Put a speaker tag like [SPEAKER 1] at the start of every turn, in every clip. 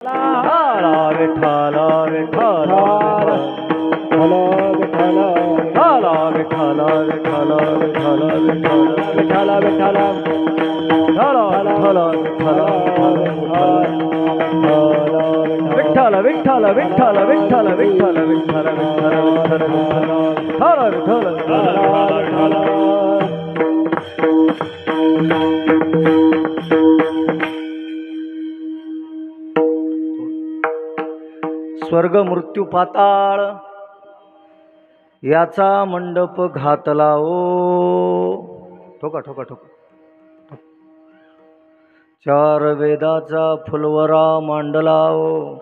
[SPEAKER 1] विठ्ठल विठ्ठल विठ्ठल विठ्ठल विठ्ठल विठ्ठल विठ्ठल विठ्ठल विठ्ठल विठ्ठल विठ्ठल विठ्ठल विठ्ठल विठ्ठल विठ्ठल विठ्ठल विठ्ठल स्वर्ग मृत्यू पाताळ याचा मंडप घातला ओ ठोका ठोका ठोका चार वेदाचा फुलवरा मांडला ओ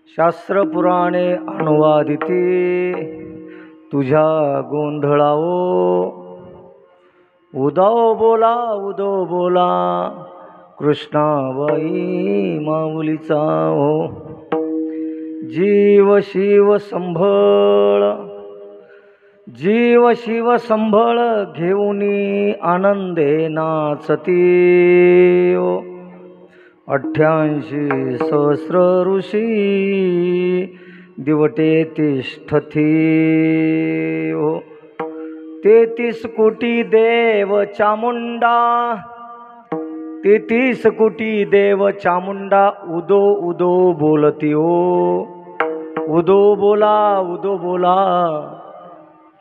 [SPEAKER 1] शास्त्र पुराणे अनुवादिती तुझ्या गोंधळा ओ उदो बोला कृष्णाबाई माऊलीचा हो जीव शिव संभळ घेऊनी आनंदे नाचती ओ 88 सहस्र ऋषी दिवटे तिष्ठती हो 33 कोटी देव चामुंडा 33 कोटी देव चामुंडा उदो उदो बोलती ओ उदो बोला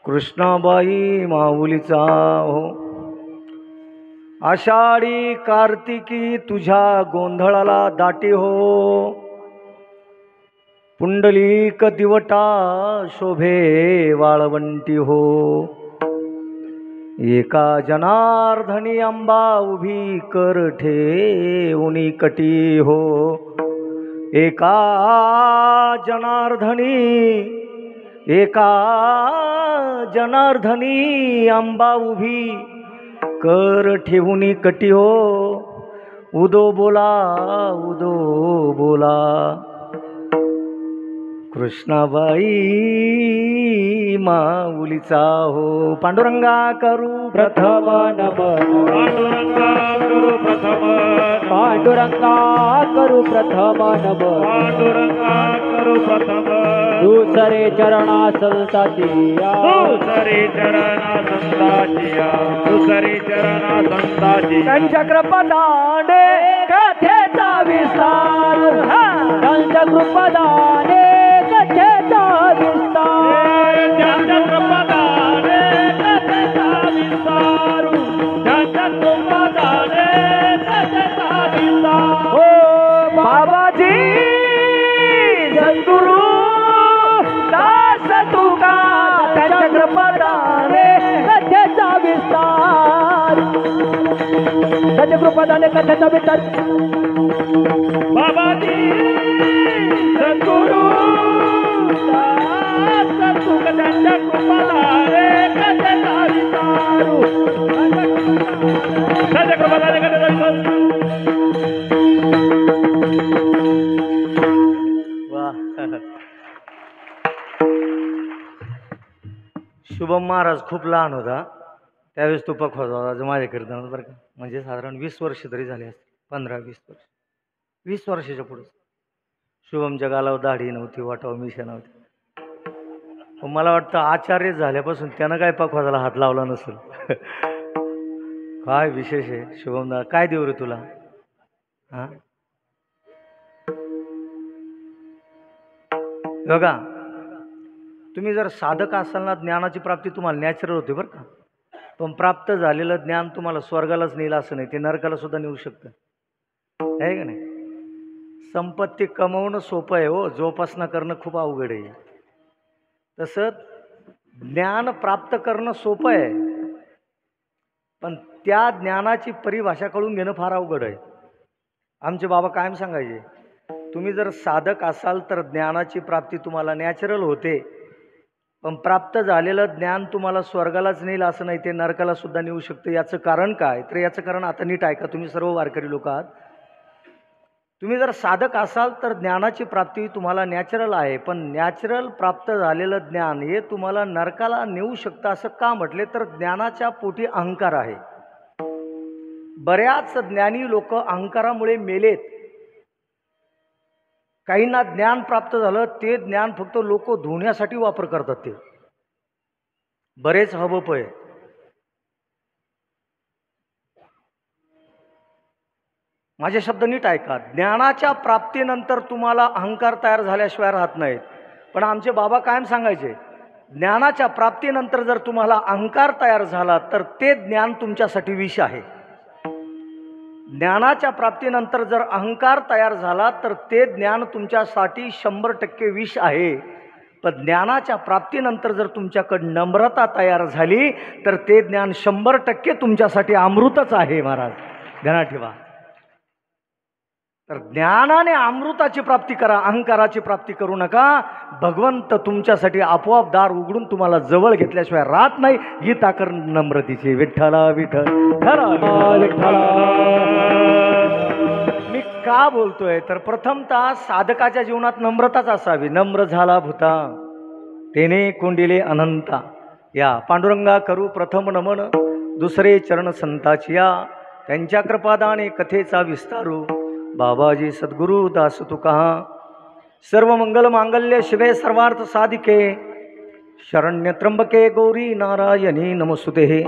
[SPEAKER 1] कृष्णाबाई माऊलीचा हो आषाढी कार्तिकी तुझ्या गोंधळाला दाटी हो पुंडलिक दिवटा शोभे वाळवंटी हो एका जनार्दनी अंबा उभी कर ठेवणी कटी हो एका जनार्दनी अंबा उभी कर ठेवणी कटी हो उदो बोला कृष्णाबाई माऊलीचा हो पांडुरंगा करू प्रथम पांडुरंगा करू प्रथम दुसरे चरणा संताचिया त्यांच्या कृपदाने कथेचा विस्तार त्यांच्या कृपदाने कथेचा विस्तार त्यांच्या कृपदाने कथेचा विस्तार त्यांच्या कृपदाने कथेचा विस्तार हो बाबाजी सद्गुरु दास तुका त्यांच्या कृपदाने कथेचा विस्तार त्यांच्या कृपदाने कथेचा विस्तार बाबाजी सद्गुरु दास तुका त्यांच्या कृपदाने कथेचा विस्तार त्यांच्या कृपदाने कथेचा विस्तार शुभम महाराज खूप लहान होता त्यावेळेस तो पखवाज होता माझ्या कीर्तनात बरं का म्हणजे साधारण 20 वर्ष तरी झाले असते 15-20 वर्ष 20 वर्षाच्या पुढे शुभमच्या गालावर दाढी नव्हती वाटावर मिशा नव्हती मला वाटतं आचार्य झाल्यापासून त्यानं काय पखवाजाला हात लावला नसेल काय विशेष आहे शुभमदा काय देऊ रे तुला हां बघा तुम्ही जर साधक असाल ना ज्ञानाची प्राप्ती तुम्हाला नॅचरल होते बरं का पण प्राप्त झालेलं ज्ञान तुम्हाला स्वर्गालाच नेलं असं नाही ते नरकाला सुद्धा नेऊ शकतं आहे का नाही संपत्ती कमवणं सोपं आहे हो जोपासना करणं खूप अवघड आहे तसंच ज्ञान प्राप्त करणं सोपं आहे पण त्या ज्ञानाची परिभाषा कळून घेणं फार अवघड आहे आमचे बाबा कायम सांगायचे तुम्ही जर साधक असाल तर ज्ञानाची प्राप्ती तुम्हाला नॅचरल होते पण प्राप्त झालेलं ज्ञान तुम्हाला स्वर्गालाच नेईल असं नाही ते नरकाला सुद्धा नेऊ शकतं याचं कारण काय तर याचं कारण आता नीट ऐका तुम्ही सर्व वारकरी लोक आहात तुम्ही जर साधक असाल तर ज्ञानाची प्राप्ती तुम्हाला नॅचरल आहे पण नॅचरल प्राप्त झालेलं ज्ञान हे तुम्हाला नरकाला नेऊ शकतं असं का म्हटले तर ज्ञानाच्या पोटी अहंकार आहे बऱ्याच ज्ञानी लोक अहंकारामुळे मेलेत काहींना ज्ञान प्राप्त झालं, ते ज्ञान फक्त लोक धुण्यासाठी वापर करतात. ते बरेच हबप आहे. माझे शब्द नीट ऐका. ज्ञानाच्या प्राप्तीनंतर तुम्हाला अहंकार तयार झाल्याशिवाय राहत नाहीत. पण आमचे बाबा कायम सांगायचे, ज्ञानाच्या प्राप्तीनंतर जर तुम्हाला अहंकार तयार झाला तर ते ज्ञान तुमच्यासाठी विष आहे. ज्ञानाच्या प्राप्तीनंतर जर अहंकार तयार झाला तर ते ज्ञान तुमच्यासाठी 100% विष आहे. पण ज्ञानाच्या प्राप्तीनंतर जर तुमच्याकडे नम्रता तयार झाली तर ते ज्ञान 100% तुमच्यासाठी अमृतच आहे. महाराज ध्यानात ठेवा. तर ज्ञानाने अमृताची प्राप्ती करा, अहंकाराची प्राप्ती करू नका. भगवंत तुमच्यासाठी आपोआप दार उघडून तुम्हाला जवळ घेतल्याशिवाय राहत नाही. ही ताकद नम्रतेची. विठ्ठला विठ्ठल विठ्ठला. मी का बोलतोय तर प्रथमतः साधकाच्या जीवनात नम्रताच असावी. नम्र झाला भूता तेने कोंडिले अनंता. या पांडुरंगा करू प्रथम नमन, दुसरे चरण संताची या. त्यांच्या कृपादाने कथेचा विस्तारू, बाबाजी सद्गुरु दास तुका. सर्व मंगल मांगल्य शिवे सर्वार्थ साधिके, शरण्य त्र्यंबके गौरी नारायणी नमोस्तुते.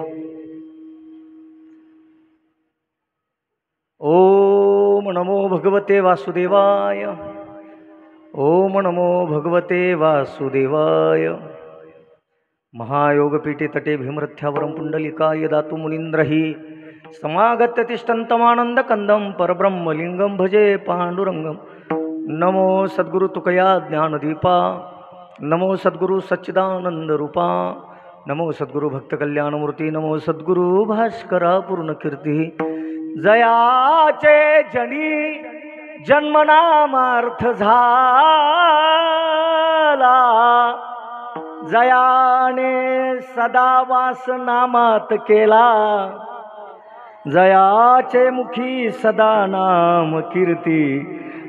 [SPEAKER 1] ओम नमो भगवते वासुदेवाय. ओम नमो भगवते वासुदेवाय. महायोगपीठे तटे भीमरथ्यावरं पुंडलिकाय दातु मुनींद्रहि समागत्य तिष्ठन्तमानंद कंदम परब्रह्मलिंगम भजे पांडुरंगम. नमो सद्गुरु तुकया ज्ञानदीपा, नमो सद्गुरु सच्चिदानंद रूपा, नमो सद्गुरु भक्त कल्याणमूर्ती, नमो सद्गुरु भास्करा पूर्णकीर्ती. जयाचे जनी जन्मनामार्थ झाला, जयाने सदा वास नामात केला. जयाचे मुखी सदा नाम कीर्ती,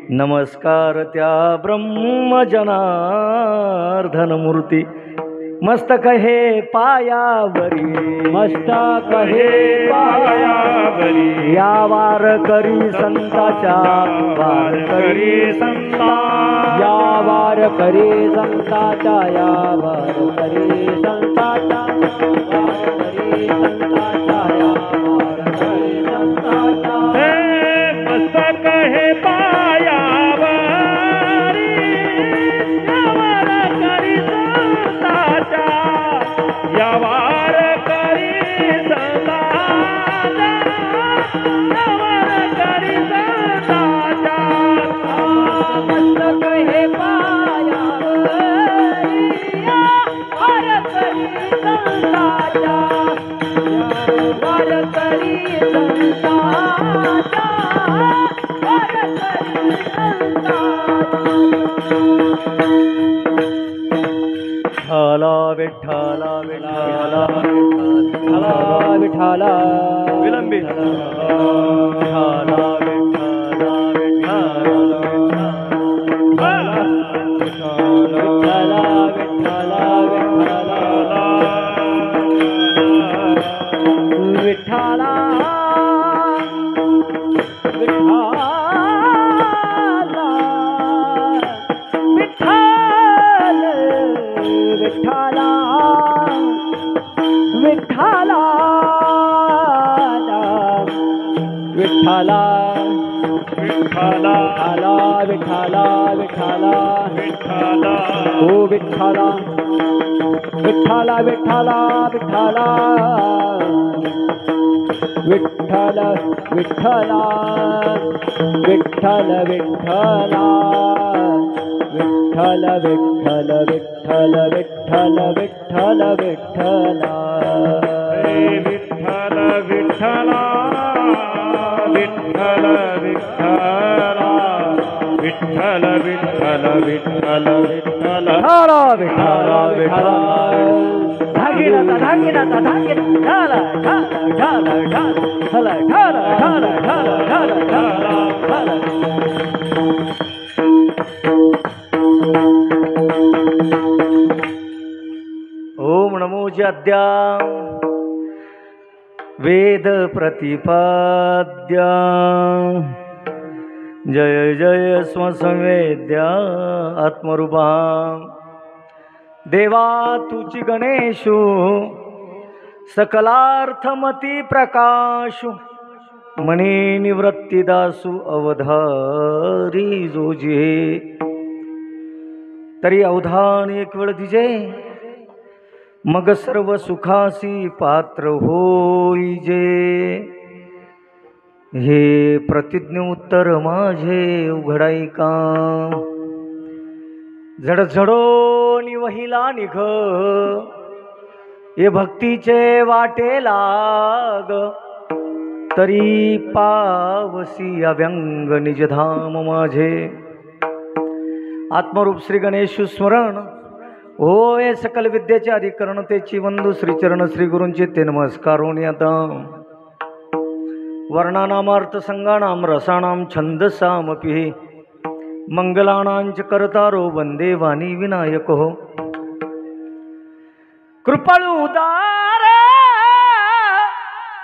[SPEAKER 1] नमस्कार त्या ब्रह्म जनार्दन मूर्ती. मस्तक हे पायावरी, मस्तक हे पायावरी, या वार करी संताच्या, वार करी संता, या वार करी संताच्या, या वार करी संताच्या, वार करी संताच्या, या वार करी संताच्या.
[SPEAKER 2] मस्तक हे पायावरी, या वार करी संताच्या, या वार करी संताच्या, या वार करी संताच्या.
[SPEAKER 3] मस्तक हे पायावरी, या वार करी संताच्या, वार करी संताच्या, वार करी संताच्या.
[SPEAKER 1] विठ्ठला विठ्ठला विठ्ठला विठ्ठला विलंबित विठ्ठला विठ्ठला विठ्ठला विठ्ठला विठ्ठला विठ्ठला विठ्ठला विठ्ठला विठ्ठला ओ विठ्ठला विठ्ठला विठ्ठला विठ्ठला विठ्ठल विठ्ठला विठ्ठल विठ्ठला विठ्ठल विठ्ठल विठ्ठल विठ्ठल विठ्ठल विठ्ठला
[SPEAKER 2] विठ्ठल विठ्ठला विठ्ठल विठ्ठला विठ्ठल विठ्ठल विठ्ठल विठ्ठल
[SPEAKER 1] विठ्ठला विठ्ठला धागिनाता धागिनाता धागिना ढाला ढाला ढाला ढाला ढाला ढाला ढाला ढाला ढाला. ओम नमो जद्या वेद प्रतिपाद्या जय जय स्वसंवेद्या आत्मरूपा देवा तुची गणेशु सकलार्थमती प्रकाशु मनी निवृत्तीदासु अवधारी जोजे तरी अवधान एक वेळ दिजे मग सर्व सुखासी पात्र होईजे हे प्रतिज्ञ उत्तर माझे उघडाई का झडझडो निवहिला निघ ये भक्तीचे वाटे लाग तरी पावसी अव्यंग निजधाम माझे आत्मरूप श्री गणेश स्मरण होय सकल विद्येचे अधिकरण तेची वंदू श्रीचरण श्री गुरूंचे ते नमस्कारों आता वर्णानामार्थ संगानाम रसानाम छंदसामपि मंगलानांच करतारो वंदे वाणी विनायक हो कृपाळू उदार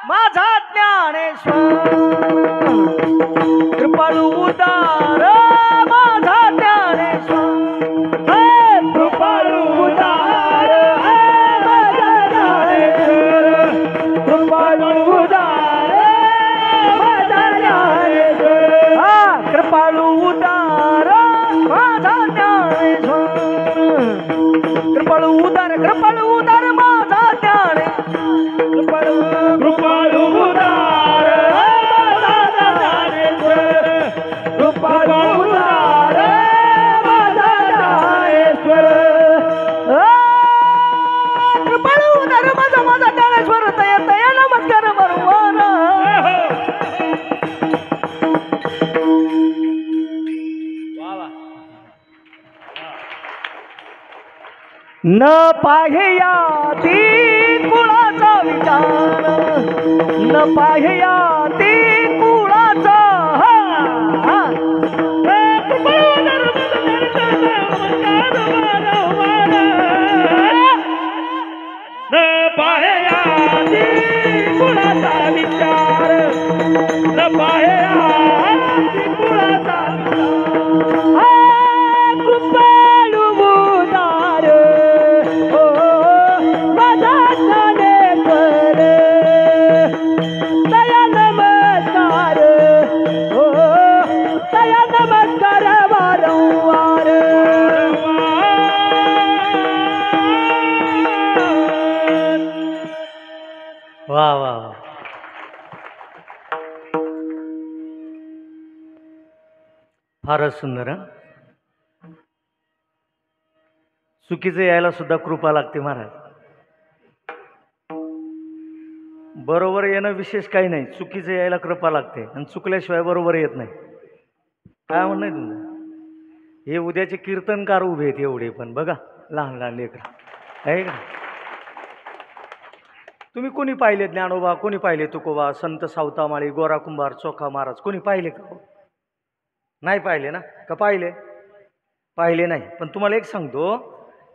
[SPEAKER 1] माझा ज्ञानेश्वर कृपाळू उदार माझा ज्ञानेश्वर
[SPEAKER 2] कृपाळू उदार माझा ज्ञानेश्वर कृपाळू उदार माझा ज्ञानेश्वर
[SPEAKER 1] कृपाळू उदार माझा ज्ञानेश्वर कृपाळू उदार माझा ज्ञानेश्वर
[SPEAKER 2] कृपाळू उदार माझा ज्ञानेश्वर कृपाळू उदार माझा ज्ञानेश्वर
[SPEAKER 1] कृपाळू उदार माझा ज्ञानेश्वर तया तया नमस्कार बरोबर न पाह्या ती कुळाचा विचार न पाह्या ती कुळाचा
[SPEAKER 2] न पाह्या कुळाचा विचार न पाह्या कुळाचा
[SPEAKER 3] कृपाळू उदार माझा ज्ञानेश्वर तया नमस्कार तया नमस्कार वारंवार
[SPEAKER 1] वा वा फारच सुंदर हं? चुकीचं यायला सुद्धा कृपा लागते महाराज बरोबर येणं विशेष काही नाही चुकीचं यायला कृपा लागते आणि चुकल्याशिवाय बरोबर येत नाही काय म्हणणं आहे तुमचं हे उद्याचे कीर्तनकार उभे आहेत एवढे पण बघा लहान लहान लेकरं आहे का तुम्ही कोणी पाहिले ज्ञानोबा कोणी पाहिले तुकोबा संत सावतामाळी गोरा कुंभार चोखा महाराज कोणी पाहिले का नाही पाहिले ना का पाहिले पाहिले नाही पण तुम्हाला एक सांगतो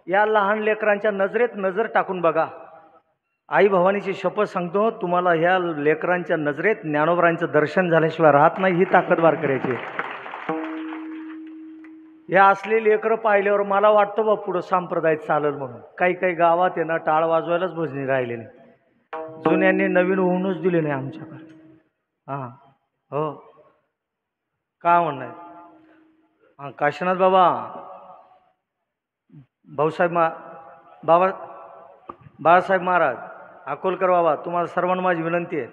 [SPEAKER 1] या लहान लेकरांच्या नजरेत नजर टाकून बघा आई भवानीची शपथ सांगतो तुम्हाला ह्या लेकरांच्या नजरेत ज्ञानोबरांचं दर्शन झाल्याशिवाय राहत नाही ही ताकदवार करायची या असले लेकरं पाहिल्यावर मला वाटतं बा पुढं सांप्रदाय चालल म्हणून काही काही गावात आहे ना टाळ वाजवायलाच भजनी राहिले नाही जुन्यांनी नवीन होऊनच दिले नाही आमच्याकडे हां हो काय म्हणणं आहे हां काशीनाथ बाबा भाऊसाहेब बाळासाहेब महाराज अकोलकर बाबा तुम्हाला सर्वांना माझी विनंती आहे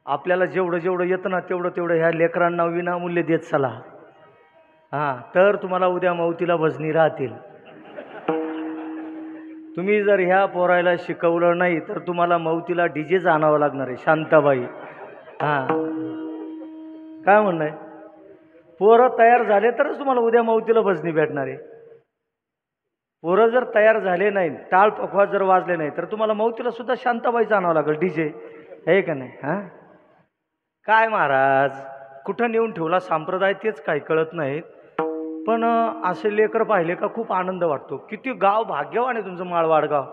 [SPEAKER 1] आपल्याला जेवढं जेवढं येतं ना तेवढं ह्या लेकरांना विनामूल्य देत चला हां तर तुम्हाला उद्या मौतीला भजनी राहतील तुम्ही जर ह्या पोरायला शिकवलं नाही तर तुम्हाला मौतीला डीजेच आणावं लागणार आहे शांताबाई हां काय म्हणणं आहे पोरं तयार झाले तरच तुम्हाला उद्या मौतीला भजनी भेटणार आहे पोरं जर तयार झाले नाही टाळ पखवाज जर वाजले नाही तर तुम्हाला मौतीला सुद्धा शांताबाईचं आणावं लागेल डीजे आहे का नाही हां काय महाराज कुठं नेऊन ठेवला संप्रदाय तेच काय कळत नाहीत पण असे लेकर पाहिले का खूप आनंद वाटतो किती गाव भाग्यवान आहे तुमचं माळवाड गाव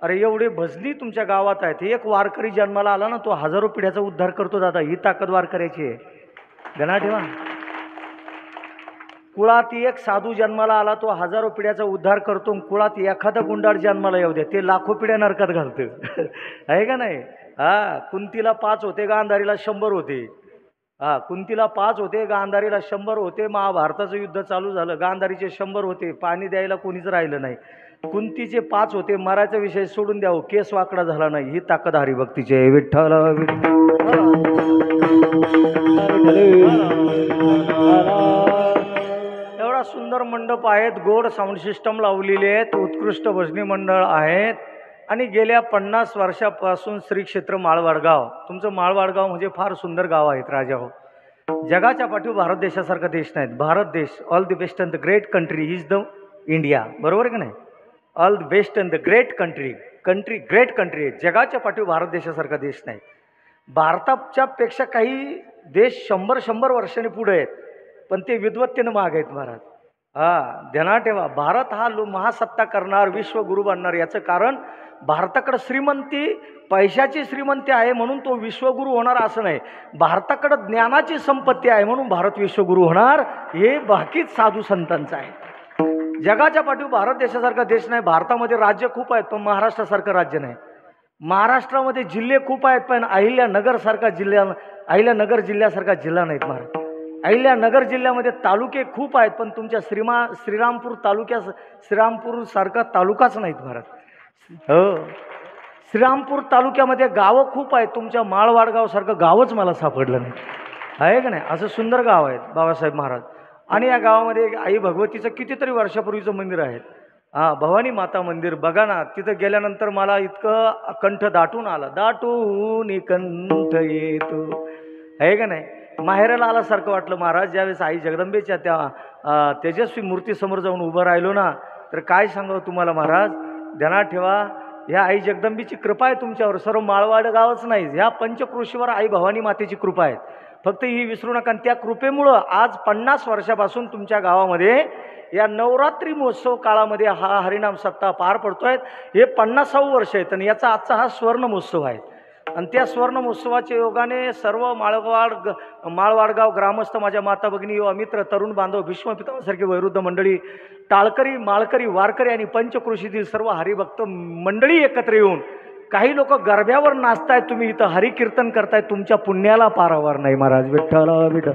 [SPEAKER 1] अरे एवढे भजनी तुमच्या गावात आहेत एक वारकरी जन्माला आला ना तो हजारो पिढ्याचा उद्धार करतो दादा ही ताकद वारकऱ्याची आहे गणा ठेवा कुळात एक साधू जन्माला आला, तो हजारो पिढ्याचा उद्धार करतो. कुळात एखादा गुंडाळ जन्माला येऊ द्या, ते लाखो पिढ्या नरकात घालतं. आहे का नाही? हा, कुंतीला 5 होते, गांधारीला 100 होते. हा, कुंतीला 5 होते, गांधारीला 100 होते. महाभारताचं युद्ध चालू झालं, गांधारीचे 100 होते, पाणी द्यायला कोणीच राहिलं नाही. कुंतीचे 5 होते, मरायचा विषय सोडून द्यावं, केस वाकडा झाला नाही. ही ताकद हरिभक्तीची आहे. विठ्ठल एवढा सुंदर मंडप आहेत, गोड साऊंड सिस्टम लावलेली आहेत, उत्कृष्ट भजनी मंडळ आहेत. आणि गेल्या 50 वर्षापासून श्री क्षेत्र माळवाडगाव, तुमचं माळवाडगाव म्हणजे फार सुंदर गाव आहेत राजा हो. जगाच्या पाठीवर भारत देशासारखा देश नाहीत. भारत देश all the best and the great country is the India. बरोबर आहे का नाही? All the best and the great country great country आहे. जगाच्या पाठीवर भारत देशासारखा देश नाही. भारताच्या पेक्षा काही देश 100 वर्षांनी पुढे आहेत, पण ते विद्वत्तेनं माग आहेत महाराज. हा, ध्यानात ठेवा. भारत हा महासत्ता करणार, विश्वगुरू बनणार. याचं कारण भारताकडं श्रीमंती, पैशाची श्रीमंती आहे म्हणून तो विश्वगुरू होणार असं नाही. भारताकडं ज्ञानाची संपत्ती आहे म्हणून भारत विश्वगुरू होणार. हे बाकीच साधू संतांचं आहे. जगाच्या पाठीवर भारत देशासारखा देश नाही. भारतामध्ये राज्य खूप आहेत, पण महाराष्ट्रासारखं राज्य नाही. महाराष्ट्रामध्ये जिल्हे खूप आहेत, पण अहिल्यानगर जिल्ह्यासारखा जिल्हा नाहीत महाराज. अहिल्यानगर जिल्ह्यामध्ये तालुके खूप आहेत, पण तुमच्या श्रीरामपूर सारखा तालुकाच नाहीत महाराज. हो, श्रीरामपूर तालुक्यामध्ये गावं खूप आहेत, तुमच्या माळवाडगाव सारखं गावच मला सापडलं नाही. आहे का नाही? असं सुंदर गाव आहेत बाबासाहेब महाराज. आणि या गावामध्ये आई भगवतीचं कितीतरी वर्षापूर्वीचं मंदिर आहे. हां, भवानी माता मंदिर बघा ना. तिथं गेल्यानंतर मला इतकं कंठ दाटून आला, दाटून कंठ येतो. आहे का नाही? माहेराला आल्यासारखं वाटलं महाराज. ज्यावेळेस आई जगदंबेच्या त्या तेजस्वी मूर्तीसमोर जाऊन उभं राहिलो ना, तर काय सांगावं तुम्हाला महाराज. ध्यानात ठेवा, ह्या आई जगदंबीची कृपा आहे तुमच्यावर. सर्व माळवाड गावच नाही, ह्या पंचक्रोशीवर आई भवानी मातेची कृपा आहे. फक्त ही विसरू नका. त्या कृपेमुळं आज 50 वर्षापासून तुमच्या गावामध्ये या नवरात्री महोत्सव काळामध्ये हा हरिनाम सप्ताह पार पडतोय. हे 50वे वर्ष आहे आणि याचा आजचा हा स्वर्ण महोत्सव आहे. आणि त्या स्वर्ण महोत्सवाच्या योगाने सर्व माळवाडगाव ग्रामस्थ, माझ्या माता भगिनी, युवा मित्र, तरुण बांधव, भीष्मपितासारखी वैरुद्ध मंडळी, टाळकरी, माळकरी, वारकरी आणि पंचक्रोशीतील सर्व हरिभक्त मंडळी एकत्र येऊन काही लोक गरब्यावर नाचतायत. तुम्ही इथं हरिकीर्तन करताय. तुमच्या पुण्याला पारावर नाही महाराज. विठ्ठल विठ्ठल.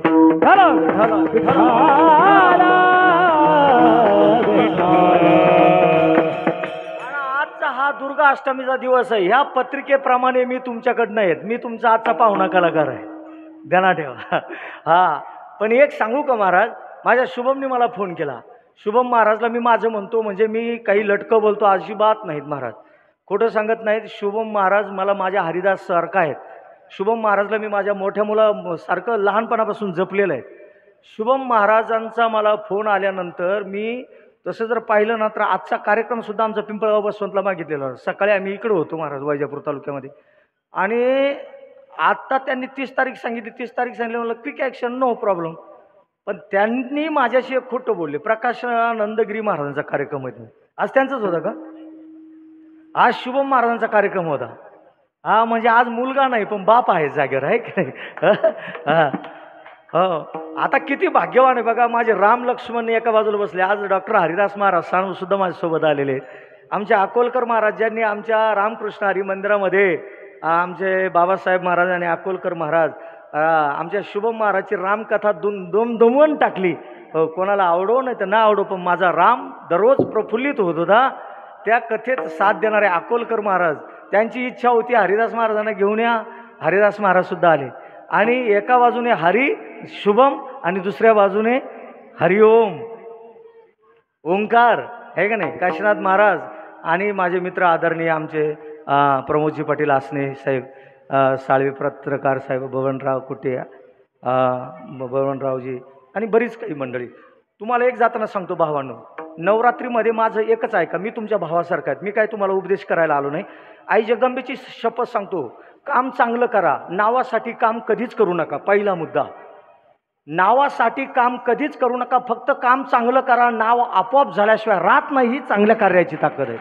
[SPEAKER 1] आजचा हा दुर्गा अष्टमीचा दिवस आहे. ह्या पत्रिकेप्रमाणे मी तुमच्याकडनं येत, मी तुमचा आजचा पाहुणा कलाकार आहे. ध्यानात ठेवा. हा, पण एक सांगू का महाराज, माझ्या शुभमने मला फोन केला. शुभम महाराजला मी माझं म्हणतो म्हणजे मी काही लटकं बोलतो अजिबात नाहीत महाराज, खोटं सांगत नाहीत. शुभम महाराज मला माझ्या हरिदास सारखा आहेत. शुभम महाराजला मी माझ्या मोठ्या मुलासारखं लहानपणापासून जपलेलं आहे. शुभम महाराजांचा मला फोन आल्यानंतर मी तसं जर पाहिलं ना तर आजचा कार्यक्रमसुद्धा आमचा पिंपळगाव बसवंतला मागितलेला. सकाळी आम्ही इकडे होतो महाराज वैजापूर तालुक्यामध्ये. आणि आत्ता त्यांनी 30 तारीख सांगितली. 30 तारीख सांगितली म्हणलं क्विक ॲक्शन, नो प्रॉब्लेम. पण त्यांनी माझ्याशी एक खोटं बोलले. प्रकाशानंदगिरी महाराजांचा कार्यक्रम आहे. आज त्यांचंच होता का? आज शुभम महाराजांचा कार्यक्रम होता. हा, म्हणजे आज मुलगा नाही पण बाप आहे जागेवर, आहे की नाही? हो, आता किती भाग्यवान आहे बघा. माझे राम लक्ष्मण एका बाजूला बसले. आज डॉक्टर हरिदास महाराज सुद्धा माझ्यासोबत आलेले आहेत. आमच्या अकोलकर महाराजांनी आमच्या रामकृष्ण हरी मंदिरामध्ये आमचे बाबासाहेब महाराज आणि अकोलकर महाराज आमच्या शुभम महाराजची रामकथा दुमवून टाकली. कोणाला आवडो नाही तर ना आवडो, पण माझा राम दररोज प्रफुल्लित होत होता. त्या कथेत साथ देणारे अकोलकर महाराज, त्यांची इच्छा होती हरिदास महाराजांना घेऊन या. हरिदास महाराजसुद्धा आले. आणि एका बाजूने हरी शुभम आणि दुसऱ्या बाजूने हरिओम ओंकार, आहे का नाही, काशीनाथ महाराज. आणि माझे मित्र आदरणीय आमचे प्रमोदजी पाटील आसने साहेब, साळवे पत्रकार साहेब, बबनराव कुटे, बबनरावजी आणि बरीच काही मंडळी. तुम्हाला एक जाताना सांगतो भावांनो, नवरात्रीमध्ये माझं एकच आहे का, मी तुमच्या भावासारखा आहे. मी काय तुम्हाला उपदेश करायला आलो नाही. आई जगदंबेची शपथ सांगतो, काम चांगलं करा. नावासाठी काम कधीच करू नका. पहिला मुद्दा, नावासाठी काम कधीच करू नका. फक्त काम चांगलं करा. नाव आपोआप झाल्याशिवाय राहत नाही. ही चांगल्या कार्याची ताकद आहे.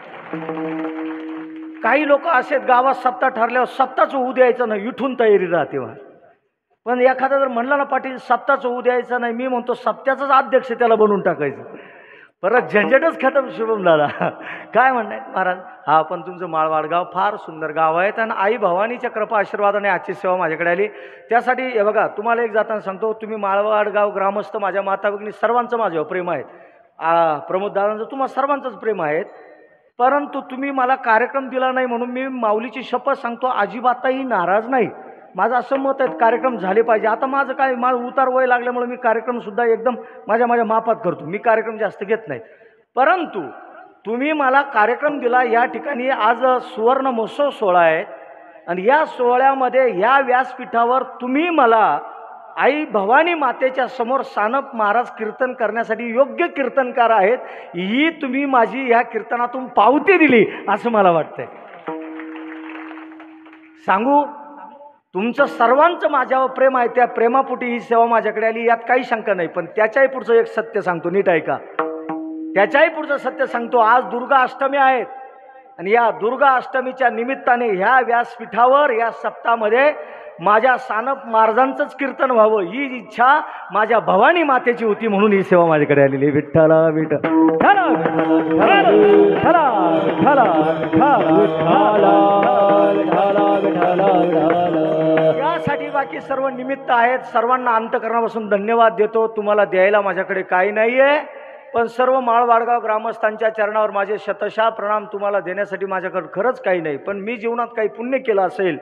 [SPEAKER 1] काही लोक असे गावात सप्ताह ठरल्यावर सप्ताहच होऊ द्यायचं नाही, इथून तयारी राहते. पण एखादा जर म्हणला ना पाटील सप्ताचं होऊ द्यायचं नाही, मी म्हणतो सप्त्याचाच अध्यक्ष त्याला बनवून टाकायचं. परत झंझटच खतम शुभम दादा. काय म्हणणार महाराज. हा पण तुमचं माळवाडगाव फार सुंदर गाव आहे आणि आई भवानीच्या कृपा आशीर्वादाने आजची सेवा माझ्याकडे आली. त्यासाठी हे बघा तुम्हाला एक जाताना सांगतो, तुम्ही माळवाडगाव ग्रामस्थ माझ्या माता भगिनी सर्वांचं माझ्यावर प्रेम आहे. प्रमोद दादांचं तुम्हा सर्वांचंच प्रेम आहे. परंतु तुम्ही मला कार्यक्रम दिला नाही म्हणून मी माऊलीची शपथ सांगतो अजिबातही नाराज नाही. माझं असं मत आहे कार्यक्रम झाले पाहिजे. आता माझं काय माझं उतार वय लागल्यामुळे मी कार्यक्रमसुद्धा एकदम माझ्या मापात करतो. मी कार्यक्रम जास्त घेत नाही. परंतु तुम्ही मला कार्यक्रम दिला. या ठिकाणी आज सुवर्ण महोत्सव सोहळा आहे आणि या सोहळ्यामध्ये ह्या व्यासपीठावर तुम्ही मला आई भवानी मातेच्या समोर सानप महाराज कीर्तन करण्यासाठी योग्य कीर्तनकार आहेत ही तुम्ही माझी ह्या कीर्तनातून पावती दिली असं मला वाटतंय. सांगू तुमचं सर्वांचं माझ्यावर प्रेम आहे. त्या प्रेमापोटी ही सेवा माझ्याकडे आली यात काही शंका नाही. पण त्याच्याही पुढचं एक सत्य सांगतो, नीट ऐका. त्याच्याही पुढचं सत्य सांगतो. आज दुर्गा अष्टमी आहेत आणि या दुर्गा अष्टमीच्या निमित्ताने ह्या व्यासपीठावर या सप्ताहामध्ये माझ्या सानप महाराजांचंच कीर्तन व्हावं ही इच्छा माझ्या भवानी मातेची होती म्हणून ही सेवा माझ्याकडे आलेली. विठ्ठला विठ्ठला यासाठी बाकी सर्व निमित्त आहेत. सर्वांना अंतःकरणापासून धन्यवाद देतो. तुम्हाला द्यायला माझ्याकडे काही नाही आहे, पण सर्व माळवाडगाव ग्रामस्थांच्या चरणावर माझे शतशः प्रणाम. तुम्हाला देण्यासाठी माझ्याकडे खरंच काही नाही, पण मी जीवनात काही पुण्य केलं असेल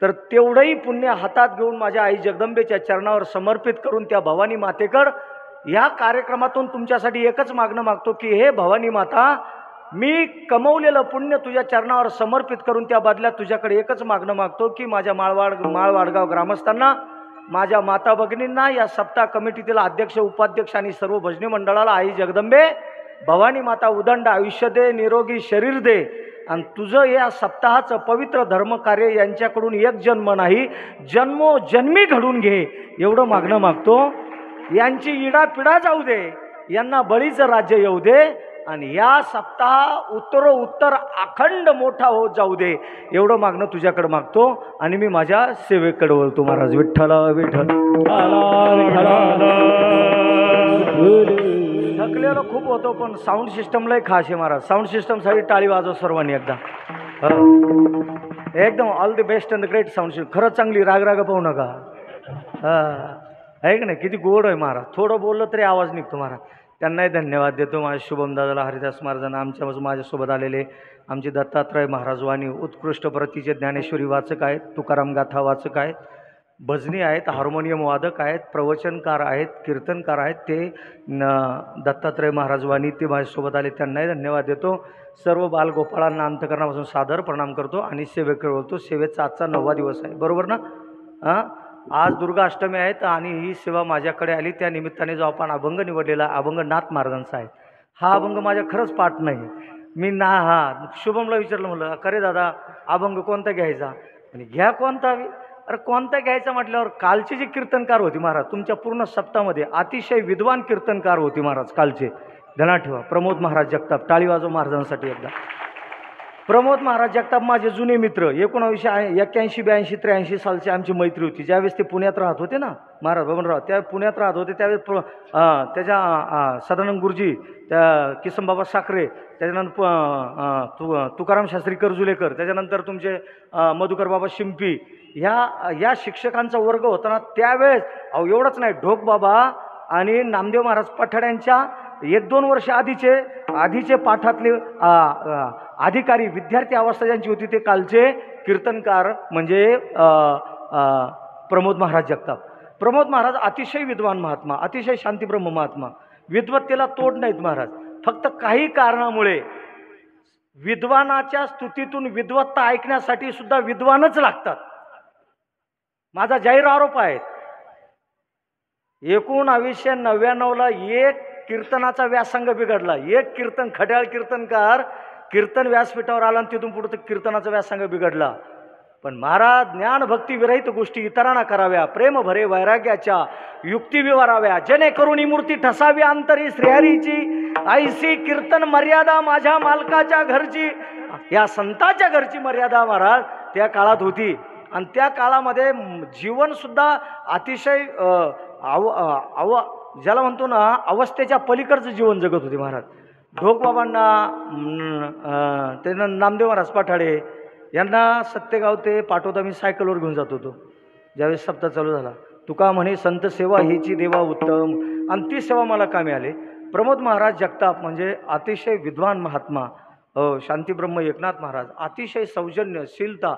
[SPEAKER 1] तर तेवढंही पुण्य हातात घेऊन माझ्या आई जगदंबेच्या चरणावर समर्पित करून त्या भवानी मातेकडं या कार्यक्रमातून तुमच्यासाठी एकच मागणं मागतो की हे भवानी माता, मी कमवलेलं पुण्य तुझ्या चरणावर समर्पित करून त्या बदल्यात तुझ्याकडे एकच मागणं मागतो की माझ्या माळवाडगाव ग्रामस्थांना, माझ्या माता भगिनींना, या सप्ताह कमिटीतील अध्यक्ष उपाध्यक्ष आणि सर्व भजनी मंडळाला आई जगदंबे भवानी माता उदंड आयुष्य दे, निरोगी शरीर दे आणि तुझं या सप्ताहाचं पवित्र धर्मकार्य यांच्याकडून एक जन्म नाही जन्मोजन्मी घडून घे एवढं मागणं मागतो. यांची इडापिडा जाऊ दे, यांना बळीचं राज्य येऊ दे आणि या सप्ताह उत्तरोत्तर अखंड मोठा होत जाऊ दे एवढं मागणं तुझ्याकडे मागतो आणि मी माझ्या सेवेकडे वळतो. महाराज विठ्ठला विठ्ठल. थकलेलो खूप होतो पण साऊंड सिस्टमलाही खास आहे महाराज. साऊंड सिस्टमसाठी टाळी वाजव सर्वांनी एकदा. एकदम all the best and the great sound system. खरंच चांगली राग पाहू नका. आहे का नाही, किती गोड आहे महाराज. थोडं बोललं तरी आवाज निघतो महाराज. त्यांनाही धन्यवाद देतो. माझ्या शुभम दादाला, हरिदास महाराजांना, माझ्यासोबत आलेले आमचे दत्तात्रय महाराज वाणी उत्कृष्ट प्रतीचे ज्ञानेश्वरी वाचक आहेत, तुकाराम गाथा वाचक आहेत, भजनी आहेत, हार्मोनियम वादक आहेत, प्रवचनकार आहेत, कीर्तनकार आहेत. ते दत्तात्रय महाराज वाणी ते माझ्यासोबत आले, त्यांनाही धन्यवाद देतो. सर्व बालगोपाळांना अंतकरणापासून सादर प्रणाम करतो आणि सेवेकडे वळतो. सेवेचा आजचा 9वा दिवस आहे, बरोबर ना. आज दुर्गा अष्टमी आहेत आणि ही सेवा माझ्याकडे आली. त्या निमित्ताने जो आपण अभंग निवडलेला अभंग नाथ महाराजांचा आहे. हा अभंग माझ्या खरंच पाठ नाही. मी शुभमला विचारलं, म्हणलं करे दादा अभंग कोणता घ्यायचा आणि घ्या कोणता. अरे कोणता घ्यायचा म्हटल्यावर कालचे जे कीर्तनकार होते महाराज तुमच्या पूर्ण सप्ताहामध्ये अतिशय विद्वान कीर्तनकार होते महाराज कालचे. ध्यानात ठेवा. प्रमोद महाराज जगताप. टाळी वाजव महाराजांसाठी एकदा. प्रमोद महाराज जगताप माझे जुने मित्र. 1981, 82, 83 सालची आमची मैत्री होती. ज्यावेळेस ते पुण्यात राहत होते ना महाराज बबनराव, त्या पुण्यात राहत होते त्यावेळेस त्याच्या सदानंद गुरुजी, त्या किसनबाबा साखरे, त्याच्यानंतर तुकाराम शास्त्री करजुलेकर, त्याच्यानंतर तुमचे मधुकर बाबा शिंपी, ह्या शिक्षकांचा वर्ग होता ना त्यावेळेस. अहो एवढंच नाही, ढोक बाबा आणि नामदेव महाराज पठाड्यांच्या 1-2 वर्ष आधीचे पाठातले अधिकारी विद्यार्थी अवस्था ज्यांची होती ते कालचे कीर्तनकार म्हणजे प्रमोद महाराज जगताप. प्रमोद महाराज अतिशय विद्वान महात्मा, अतिशय शांतीब्रह्म महात्मा. विद्वत्तेला तोड नाहीत महाराज. फक्त काही कारणामुळे विद्वानाच्या स्तुतीतून विद्वत्ता ऐकण्यासाठी सुद्धा विद्वानच लागतात. माझा जाहीर आरोप आहे. 1999ला एक कीर्तनाचा व्यासंग बिघडला. एक कीर्तन खड्याळ कीर्तनकार कीर्तन व्यासपीठावर आला आणि तिथून पुढे कीर्तनाचा व्यासंग बिघडला. पण महाराज ज्ञान भक्ती विरहित गोष्टी इतरांना कराव्या, प्रेम भरे वैराग्याच्या युक्ती विवाराव्या, जेणेकरून ही मूर्ती ठसावी अंतरी श्रीहरीची. ऐसी कीर्तन मर्यादा माझ्या मालकाच्या घरची, या संताच्या घरची मर्यादा महाराज त्या काळात होती. आणि त्या काळामध्ये जीवनसुद्धा अतिशय ज्याला म्हणतो ना अवस्थेच्या पलीकडचं जीवन जगत होते महाराज. ढोकबाबांना त्यानं नामदेव महाराज पाठाडे यांना सत्यगाव ते पाठवता मी सायकलवर घेऊन जात होतो ज्यावेळेस सप्ताह चालू झाला. तुका म्हणे संत सेवा हीची देवा उत्तम, आणि ती सेवा मला कामी आले. प्रमोद महाराज जगताप म्हणजे अतिशय विद्वान महात्मा, शांतीब्रह्म एकनाथ महाराज अतिशय सौजन्यशीलता,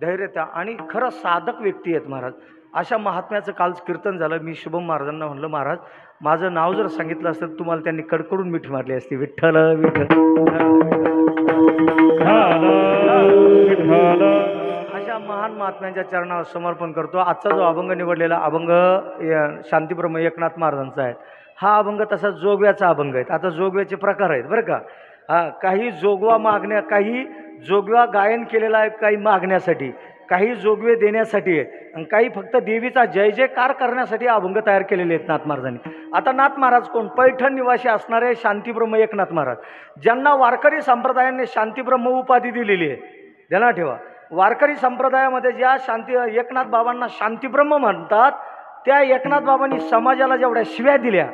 [SPEAKER 1] धैर्यता आणि खरं साधक व्यक्ती आहेत महाराज. अशा महात्म्याचं काल कीर्तन झालं. मी शुभम महाराजांना म्हणलं, महाराज माझं नाव जर सांगितलं असतं तर तुम्हाला त्यांनी कडकडून मिठी मारली असती. विठ्ठल विठ्ठल. अशा महान महात्म्यांच्या चरणावर समर्पण करतो. आजचा जो अभंग निवडलेला अभंग शांतीब्रह्म एकनाथ महाराजांचा आहे. हा अभंग तसा जोगव्याचा अभंग आहे. आता जोगव्याचे प्रकार आहेत बरं का. काही जोगवा मागण्या, काही जोगवा गायन केलेला आहे काही मागण्यासाठी, काही जोगवे देण्यासाठी आहे, आणि काही फक्त देवीचा जय जयकार करण्यासाठी अभंग तयार केलेले आहेत नाथ महाराजांनी. आता नाथ महाराज कोण? पैठण निवासी असणारे शांतीब्रह्म एकनाथ महाराज, ज्यांना वारकरी संप्रदायाने शांतीब्रह्म उपाधी दिलेली आहे. ध्यानात ठेवा, वारकरी संप्रदायामध्ये ज्या एकनाथ बाबांना शांतीब्रह्म म्हणतात, त्या एकनाथ बाबांनी समाजाला जेवढ्या शिव्या दिल्या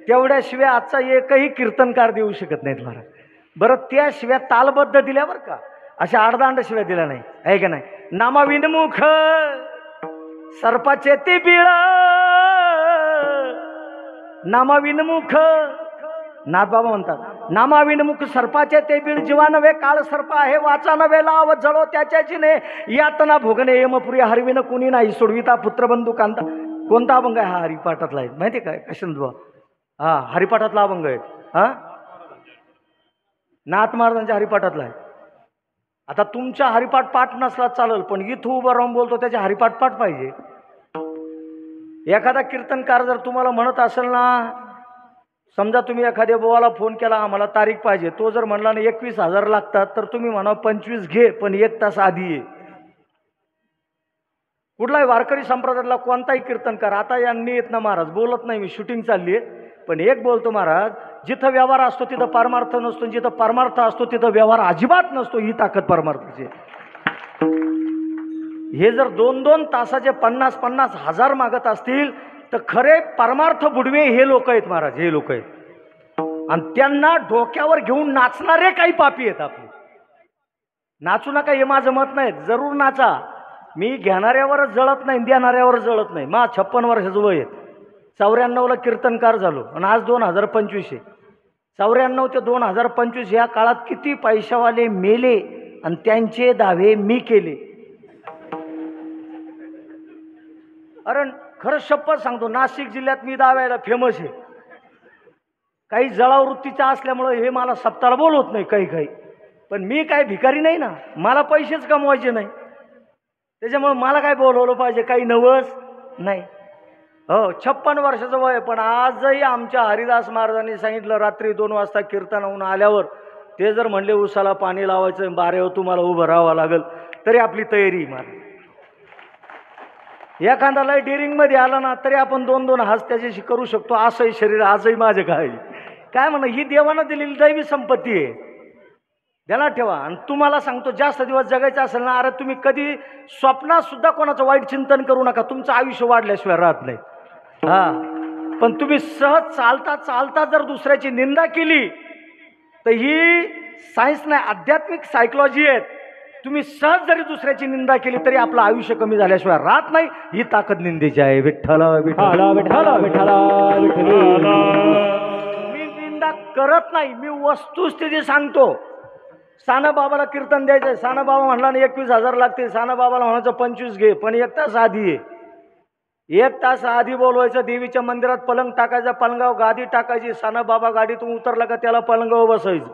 [SPEAKER 1] तेवढ्या शिव्या आजचा एकही कीर्तनकार देऊ शकत नाहीत महाराज. बरं, त्या शिव्या तालबद्ध दिल्या बरं का, अशा आडदांड शिव्या दिल्या नाही, आहे का नाही. नामा विनमुख सर्पाचे ते बिळ, नामा विनमुख नाथ बाबा म्हणतात, नामा विनमुख सर्पाचे ते बीळ, जीवा नव्हे काळ सर्प आहे, वाचा नव्हे लाव जळो त्याच्याची ने, यातना भोगणे यमपुरी हरविन कुणी नाही, सोडविता पुत्रबंधू कांता. कोणता अभंग आहे हा? हरिपाठातला आहे, माहिती काय कशांत? हा, हरिपाठातला अभंग आहे. हा, नाथ महाराजांच्या हरिपाठातला आहे. आता तुमचा हरिपाठ पाठ नसला चालेल, पण इथं उभं राहून बोलतो त्याचे हरिपाठ पाठ पाहिजे. एखादा कीर्तनकार जर तुम्हाला म्हणत असेल ना, समजा तुम्ही एखाद्या बोवाला फोन केला, आम्हाला तारीख पाहिजे, तो जर म्हणला ना 21,000 लागतात, तर तुम्ही म्हणा 25 घे, पण 1 तास आधी ये. कुठलाही वारकरी संप्रदायातला कोणताही कीर्तनकार, आता यांनी येत ना महाराज बोलत नाही, मी शूटिंग चालली आहे, पण एक बोलतो महाराज, जिथं व्यवहार असतो तिथं परमार्थ नसतो, जिथं परमार्थ असतो तिथं व्यवहार अजिबात नसतो. ही ताकद परमार्थाची. हे जर 2-2 तासाचे 50-50 हजार मागत असतील तर खरे परमार्थ बुडवे हे लोक आहेत महाराज, हे लोक आहेत. आणि त्यांना डोक्यावर घेऊन नाचणारे काही पापी आहेत. आपले नाचू नका हे माझं मत नाही, जरूर नाचा. मी घेणाऱ्यावरच जळत नाही, देणाऱ्यावर जळत नाही. 56 वर्षाचं वय आहे. 94ला कीर्तनकार झालो आणि आज 2025 आहे. 94 ते 2025 या काळात किती पैशावाले मेले आणि त्यांचे दावे मी केले. अरे खरं शपथ सांगतो, नाशिक जिल्ह्यात मी दाव्याला फेमस आहे. काही जळावृत्तीचा असल्यामुळं हे मला सप्ताहाला बोलवत नाही काही, पण मी काय भिकारी नाही ना, मला पैसेच कमवायचे नाही, त्याच्यामुळे मला काय बोलवलं पाहिजे, काही नवस नाही. हो, 56 वर्षाचं वय, पण आजही आमच्या हरिदास महाराजांनी सांगितलं, रात्री 2 वाजता कीर्तनाहून आल्यावर ते जर म्हणले उसाला पाणी लावायचं, बारेवर तुम्हाला उभं राहावं लागेल, तरी आपली तयारी महाराज. एखादा लय डेअरिंगमध्ये आला ना तरी आपण 2-2 हात त्याच्याशी करू शकतो. असंही शरीर आजही माझे काय म्हणा, ही देवानं दिलेली दैवी संपत्ती आहे, ध्यानात ठेवा. आणि तुम्हाला सांगतो, जास्त दिवस जगायचं असेल ना, अरे तुम्ही कधी स्वप्नात सुद्धा कोणाचं वाईट चिंतन करू नका, तुमचं आयुष्य वाढल्याशिवाय राहत नाही. हा, पण तुम्ही सहज चालता चालता जर दुसऱ्याची निंदा केली तर ही सायन्स नाही, आध्यात्मिक सायकोलॉजी आहे. तुम्ही सहज जरी दुसऱ्याची निंदा केली तरी आपलं आयुष्य कमी झाल्याशिवाय राहत नाही. ही ताकद निंदेची आहे. विठ्ठल विठ्ठल विठ्ठल विठ्ठल. मी निंदा करत नाही, मी वस्तुस्थिती सांगतो. सानाबाबाला कीर्तन द्यायचंय, सानाबाबा म्हणला ना 21,000 लागतील, सानाबाबाला म्हणायचं 25 घे, पण 1 तास आधी ये. 1 तास आधी बोलवायचं. देवीच्या मंदिरात पलंग टाकायचा, पलंगावर गादी टाकायची, सानाबाबा गाडीतून उतरला का त्याला पलंगावर बसायचं.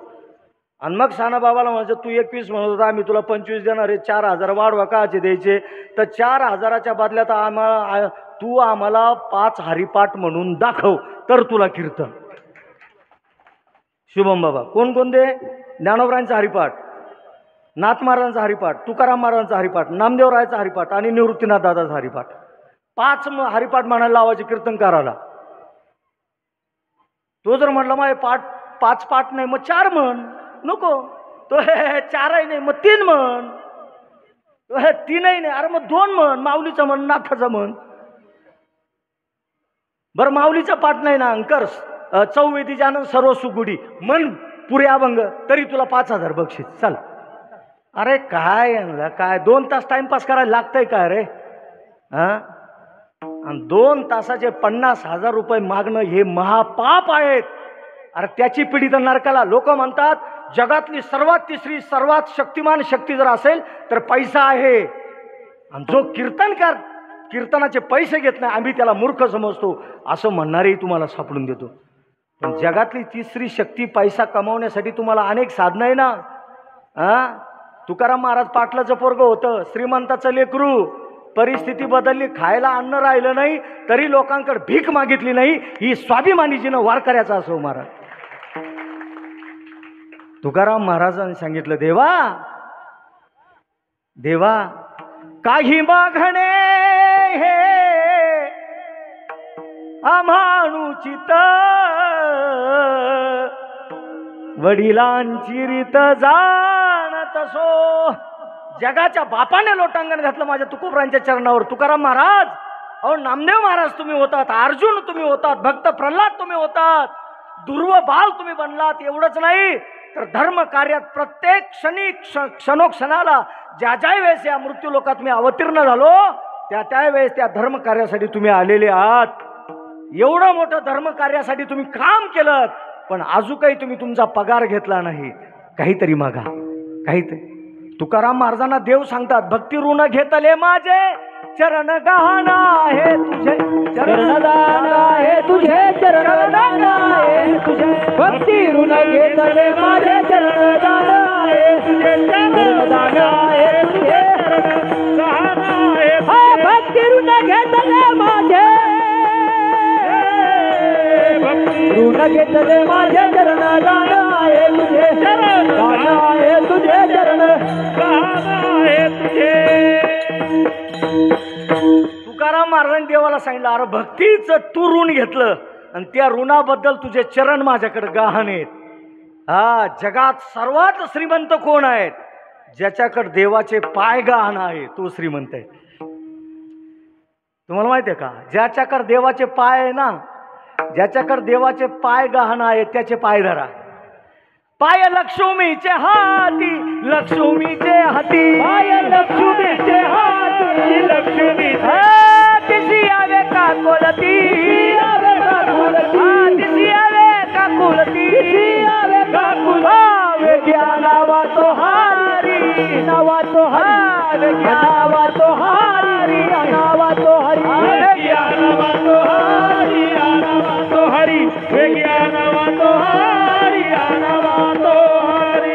[SPEAKER 1] आणि मग सानाबाबाला म्हणायचं, तू 21 म्हणत होता, आम्ही तुला 25 देणार आहे, 4,000 वाढवा काचे द्यायचे. तर 4,000च्या बदल्यात तू आम्हाला 5 हरिपाठ म्हणून दाखव, तर तुला कीर्तन. शुभम बाबा कोणकोणते? ज्ञानोबरायांचा हरिपाठ, नाथ महाराजांचा हरिपाठ, तुकाराम महाराजांचा हरिपाठ, नामदेवरायाचा हरिपाठ आणि निवृत्तीनाथ दादाचा हरिपाठ. 5 हरिपाठ म्हणायला लावायचे कीर्तनकाराला. तो जर म्हटलं मग 5 पाठ नाही, मग 4 म्हण. नको, तो 4 नाही, मग 3 म्हण. तीनही नाही, अरे मग 2 म्हण, माऊलीचं म्हण, नाथाचं म्हण. बरं माऊलीचा पाठ नाही ना अंकर, चौवेदी जानन सर्व सुगुडी म्हण पुरे अभंग, तरी तुला 5,000 बक्षीस. चल. अरे काय यांना काय 2 तास टाइमपास करायला लागतंय काय रे? हा, आणि 2 तासाचे 50,000 रुपये मागणं हे महापाप आहेत. अरे त्याची पिढी तर नरकाला. लोक म्हणतात जगातली सर्वात तिसरी सर्वात शक्तिमान शक्ती जर असेल तर पैसा आहे, आणि जो कीर्तनकार कीर्तनाचे पैसे घेत नाही आम्ही त्याला मूर्ख समजतो असं म्हणणारेही तुम्हाला सापडून देतो. पण जगातली तिसरी शक्ती पैसा कमावण्यासाठी तुम्हाला अनेक साधनं आहे ना. तुकाराम महाराज पाटलाचं पोरगं होतं, श्रीमंताचं लेकरू, परिस्थिती बदलली, खायला अन्न राहिलं नाही तरी लोकांकडे भीक मागितली नाही. ही स्वाभिमानीजीनं वारकऱ्याचा असो महाराज. तुकाराम महाराजांनी सांगितलं, देवा देवा काही मागणे हे आम्हानुचित, वडिलांची रीत जाणत असो. जगाच्या बापाने लोटांगण घातलं माझ्या तुकोबरांच्या चरणावर. तुकाराम महाराज, अहो नामदेव महाराज तुम्ही होतात, अर्जुन तुम्ही होतात, भक्त प्रल्हाद तुम्ही होतात, दुर्व बाल तुम्ही बनलात. एवढंच नाही तर धर्म कार्यात प्रत्येक क्षणी क्षणोक्षणाला ज्या ज्या वेळेस या मृत्यू लोकात मी अवतीर्ण झालो त्या त्यावेळेस त्या धर्म कार्यासाठी तुम्ही आलेले आहात. एवढं मोठं धर्म कार्यासाठी तुम्ही काम केलं, पण अजूनही तुम्ही तुमचा पगार घेतला नाही. काहीतरी मागा, काहीतरी. तुकाराम महाराजांना देव सांगतात, भक्ती ऋण घेतले माझे चरण गहन आहे तुझे,
[SPEAKER 3] चरणदान आहे तुझे, चरणदान आहे तुझे, भक्ती ऋण घेतले माझे, चरणदान आहे तुझे, चरणदान आहे तुझे, चरणदान आहे तुझे, भक्ती ऋण घेतले माझे, ऋण घेतले माझे, चरणदान आहे तुझे, चरणदान आहे तुझे, चरणदान आहे तुझे.
[SPEAKER 1] तुकाराम महाराजांनी देवाला सांगितलं, अरे भक्तीचं तू ऋण घेतलं आणि त्या ऋणाबद्दल तुझे चरण माझ्याकडे गहाण आहेत. हा, जगात सर्वात श्रीमंत कोण आहेत? ज्याच्याकडे देवाचे पाय गहाण आहे तो श्रीमंत आहे. तुम्हाला माहिती आहे का? ज्याच्याकडे देवाचे पाय आहे ना, ज्याच्याकडे देवाचे पाय गहाण आहे त्याचे पाय धरा. पाय लक्ष्मीचे हाती, लक्ष्मीचे हाती,
[SPEAKER 3] पाय लक्ष्मीचे हाती, लक्ष्मीचे
[SPEAKER 1] तिसी आवे का कोलती,
[SPEAKER 3] आवे का कुलती,
[SPEAKER 1] तिसी आवे का कुलती,
[SPEAKER 3] आवे का कुलती, ज्ञानावा तो हारी, नावा तो हरी, ज्ञानावा तो हारी, नावा तो हरी,
[SPEAKER 2] ज्ञानावा तो हरी, ज्ञानावा तो हरी, ज्ञानावा तो हरी, ज्ञानावा तो हरी.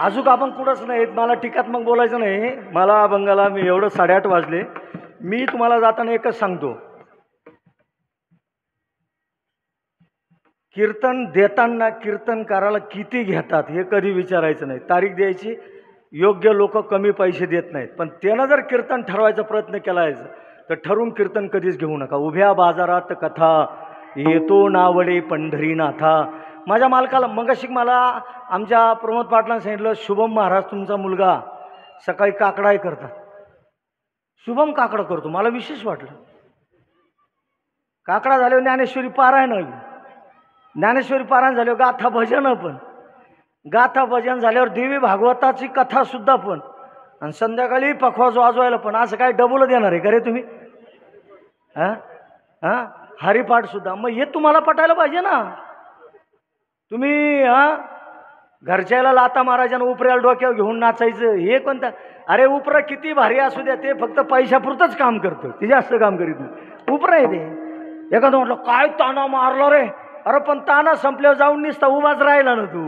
[SPEAKER 1] अजून आपण कुठंच नाही. मला टीकात्मक बोलायचं नाही. मला अभंगाला मी एवढं 8:30 वाजले. मी तुम्हाला जाताना एकच सांगतो, कीर्तन देताना कीर्तनकाराला किती घेतात हे कधी विचारायचं नाही. तारीख द्यायची, योग्य लोक कमी पैसे देत नाहीत, पण त्यानं जर कीर्तन ठरवायचा प्रयत्न केला तर ठरवून कीर्तन कधीच घेऊ नका. उभ्या बाजारात कथा येतो नावडे पंढरीनाथा. माझ्या मालकाला मगाशी मला आमच्या प्रमोद पाटलांनी सांगितलं, शुभम महाराज तुमचा मुलगा सकाळी काकडाई करतात. शुभम काकडं करतो. मला विशेष वाटलं. काकडा झाल्यावर ज्ञानेश्वरी पारायण हवी, ज्ञानेश्वरी पारायण झाल्यावर गाथा भजन पण, गाथा भजन झाल्यावर देवी भागवताची कथा सुद्धा पण, आणि संध्याकाळी पखवाज वाजवायला पण. असं काय डबल देणार आहे का रे तुम्ही? हां हां, हरिपाठ सुद्धा. मग हे तुम्हाला पटायला पाहिजे ना. तुम्ही घरच्याला लाता मारायच्या, उपऱ्याला डोक्यावर घेऊन नाचायचं, हे कोणतं? अरे उपरं किती भारी असू द्या, ते फक्त पैशापुरतंच काम करतं, ते जास्त काम करीत नाही. उपरं आहे ते. एखादं म्हटलं काय ताना मारला रे, अरे पण ताना संपल्यावर जाऊन निसता उभाच राहिला ना तू.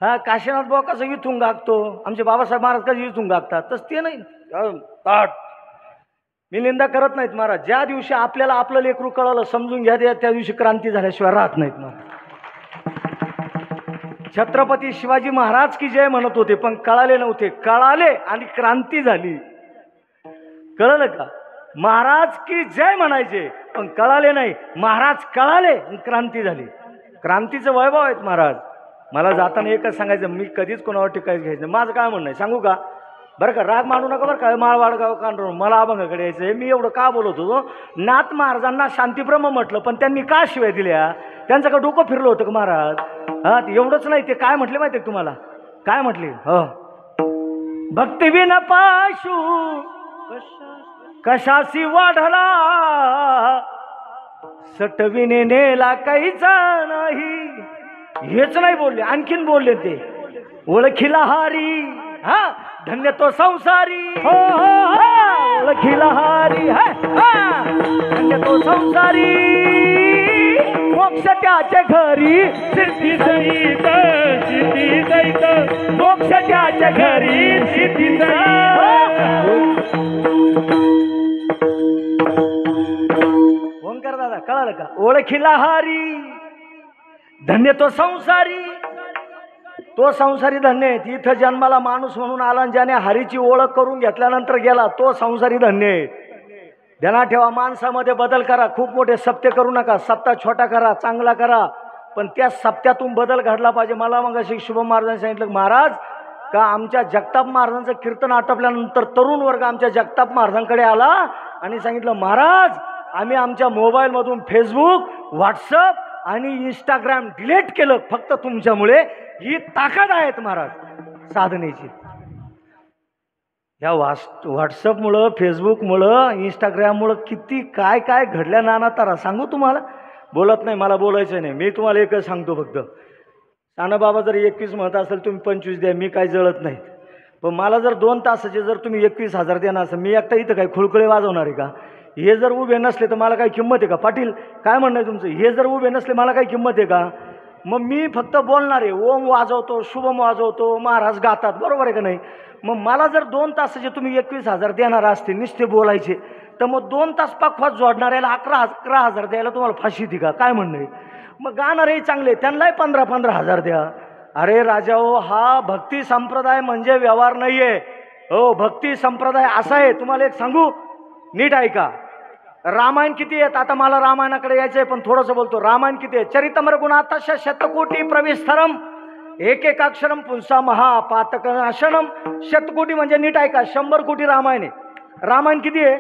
[SPEAKER 1] हा, काशीनाथ बुवा कसं इथून गागतो, आमचे बाबासाहेब महाराज कसं इथून गागतात, तसं ते नाही. ताट मी निंदा करत नाहीत महाराज. ज्या दिवशी आपल्याला आपलं लेकरू कळालं, समजून घ्या, त्या दिवशी क्रांती झाल्याशिवाय राहत नाहीत महाराज. छत्रपती शिवाजी महाराज की जय म्हणत होते, पण कळाले नव्हते. कळाले आणि क्रांती झाली. कळलं का? महाराज की जय म्हणायचे पण कळाले नाही. महाराज कळाले आणि क्रांती झाली. क्रांतीचं वैभव आहेत महाराज. मला जाताना एकच सांगायचं, मी कधीच कोणावर टिकायचं घ्यायचं नाही. माझं काय म्हणणं आहे सांगू का? बरं का, राग मानू नका बरं का. माळवाडगाव कांडून मला अभंगाकडे यायचं आहे. मी एवढं का बोलत होतो, नाथ महाराजांना शांतीब्रह्म म्हटलं, पण त्यांनी का शिवाय दिल्या? त्यांचं का डोकं फिरलं होतं का महाराज? हा, एवढंच नाही, ते काय म्हटले माहिती आहे तुम्हाला? काय म्हटले? हो, भक्तिविन पाशू कशासी वाढला, सटविने नेला काहीचा नाही. हेच नाही बोलले, आणखीन बोलले ते, ओळखीला हारी हा धन्य तो संसारी. हो ओळखीला हारी धन्य तो संसारी, मोक्ष त्याच्या घरी
[SPEAKER 2] सिद्धी सहित सिद्धी सहित
[SPEAKER 1] मोक्ष त्याच्या घरी
[SPEAKER 2] सिद्धी सहित.
[SPEAKER 1] ओंकार दादा कळालं का? ओळखीला हारी धन्य तो संसारी. तो संसारी धन्य आहे. इथं जन्माला माणूस म्हणून आला, ज्याने हरीची ओळख करून घेतल्यानंतर गेला, तो संसारी धन्य आहे. ध्यानात ठेवा, माणसामध्ये बदल करा. खूप मोठे सप्ते करू नका. सप्ता छोटा करा, चांगला करा, पण त्या सप्त्यातून बदल घडला पाहिजे. मला मग अशी शुभम महाराजांनी सांगितलं, महाराज का आमच्या जगताप महाराजांचं कीर्तन आटोपल्यानंतर तरुण वर्ग आमच्या जगताप महाराजांकडे आला आणि सांगितलं, महाराज आम्ही आमच्या मोबाईलमधून फेसबुक, व्हॉट्सअप आणि इंस्टाग्राम डिलीट केलं फक्त तुमच्यामुळे. ही ताकद आहेत महाराज साधनेची. या व्हॉट्सअपमुळं, फेसबुकमुळं, इंस्टाग्राममुळं किती काय काय घडल्या नाना तारा सांगू तुम्हाला. बोलत नाही, मला बोलायचं नाही. मी तुम्हाला एकच सांगतो फक्त, बाबा जर 21 म्हणत असेल तुम्ही 25 द्या, मी काही जळत नाही. पण मला जर 2 तासाचे जर तुम्ही 21,000 देणार असेल, मी एकटा इथं काही खुळखुळे वाजवणार आहे का? हे जर उभे नसले तर मला काही किंमत आहे का? पाटील काय म्हणणं आहे तुमचं? हे जर उभे नसले मला काही किंमत आहे का? मग मी फक्त बोलणार आहे. ओम वाजवतो, शुभम वाजवतो, महाराज गातात, बरोबर आहे का नाही? मग मला जर 2 तासाचे तुम्ही 21,000 देणार असते नुसते बोलायचे, तर मग 2 तास पाखवात जोडणाऱ्याला 11,000 द्यायला तुम्हाला फाशी दी का? काय म्हणणं आहे? मग गाणारेही चांगले, त्यांनाही 15,000 द्या. अरे राजा हो, हा भक्ती संप्रदाय म्हणजे व्यवहार नाही आहे हो. भक्ती संप्रदाय असा आहे, तुम्हाला एक सांगू, नीट ऐका. रामायण किती आहेत? आता मला रामायणाकडे यायचं आहे, पण थोडंसं बोलतो. रामायण किती आहे? चरितमर गुणातश शतकोटी प्रविस्तरम एक अक्षरम पुंसा महापातकनाशनम. शतकोटी म्हणजे नीट ऐका, 100 कोटी रामायण आहे. रामायण किती आहे?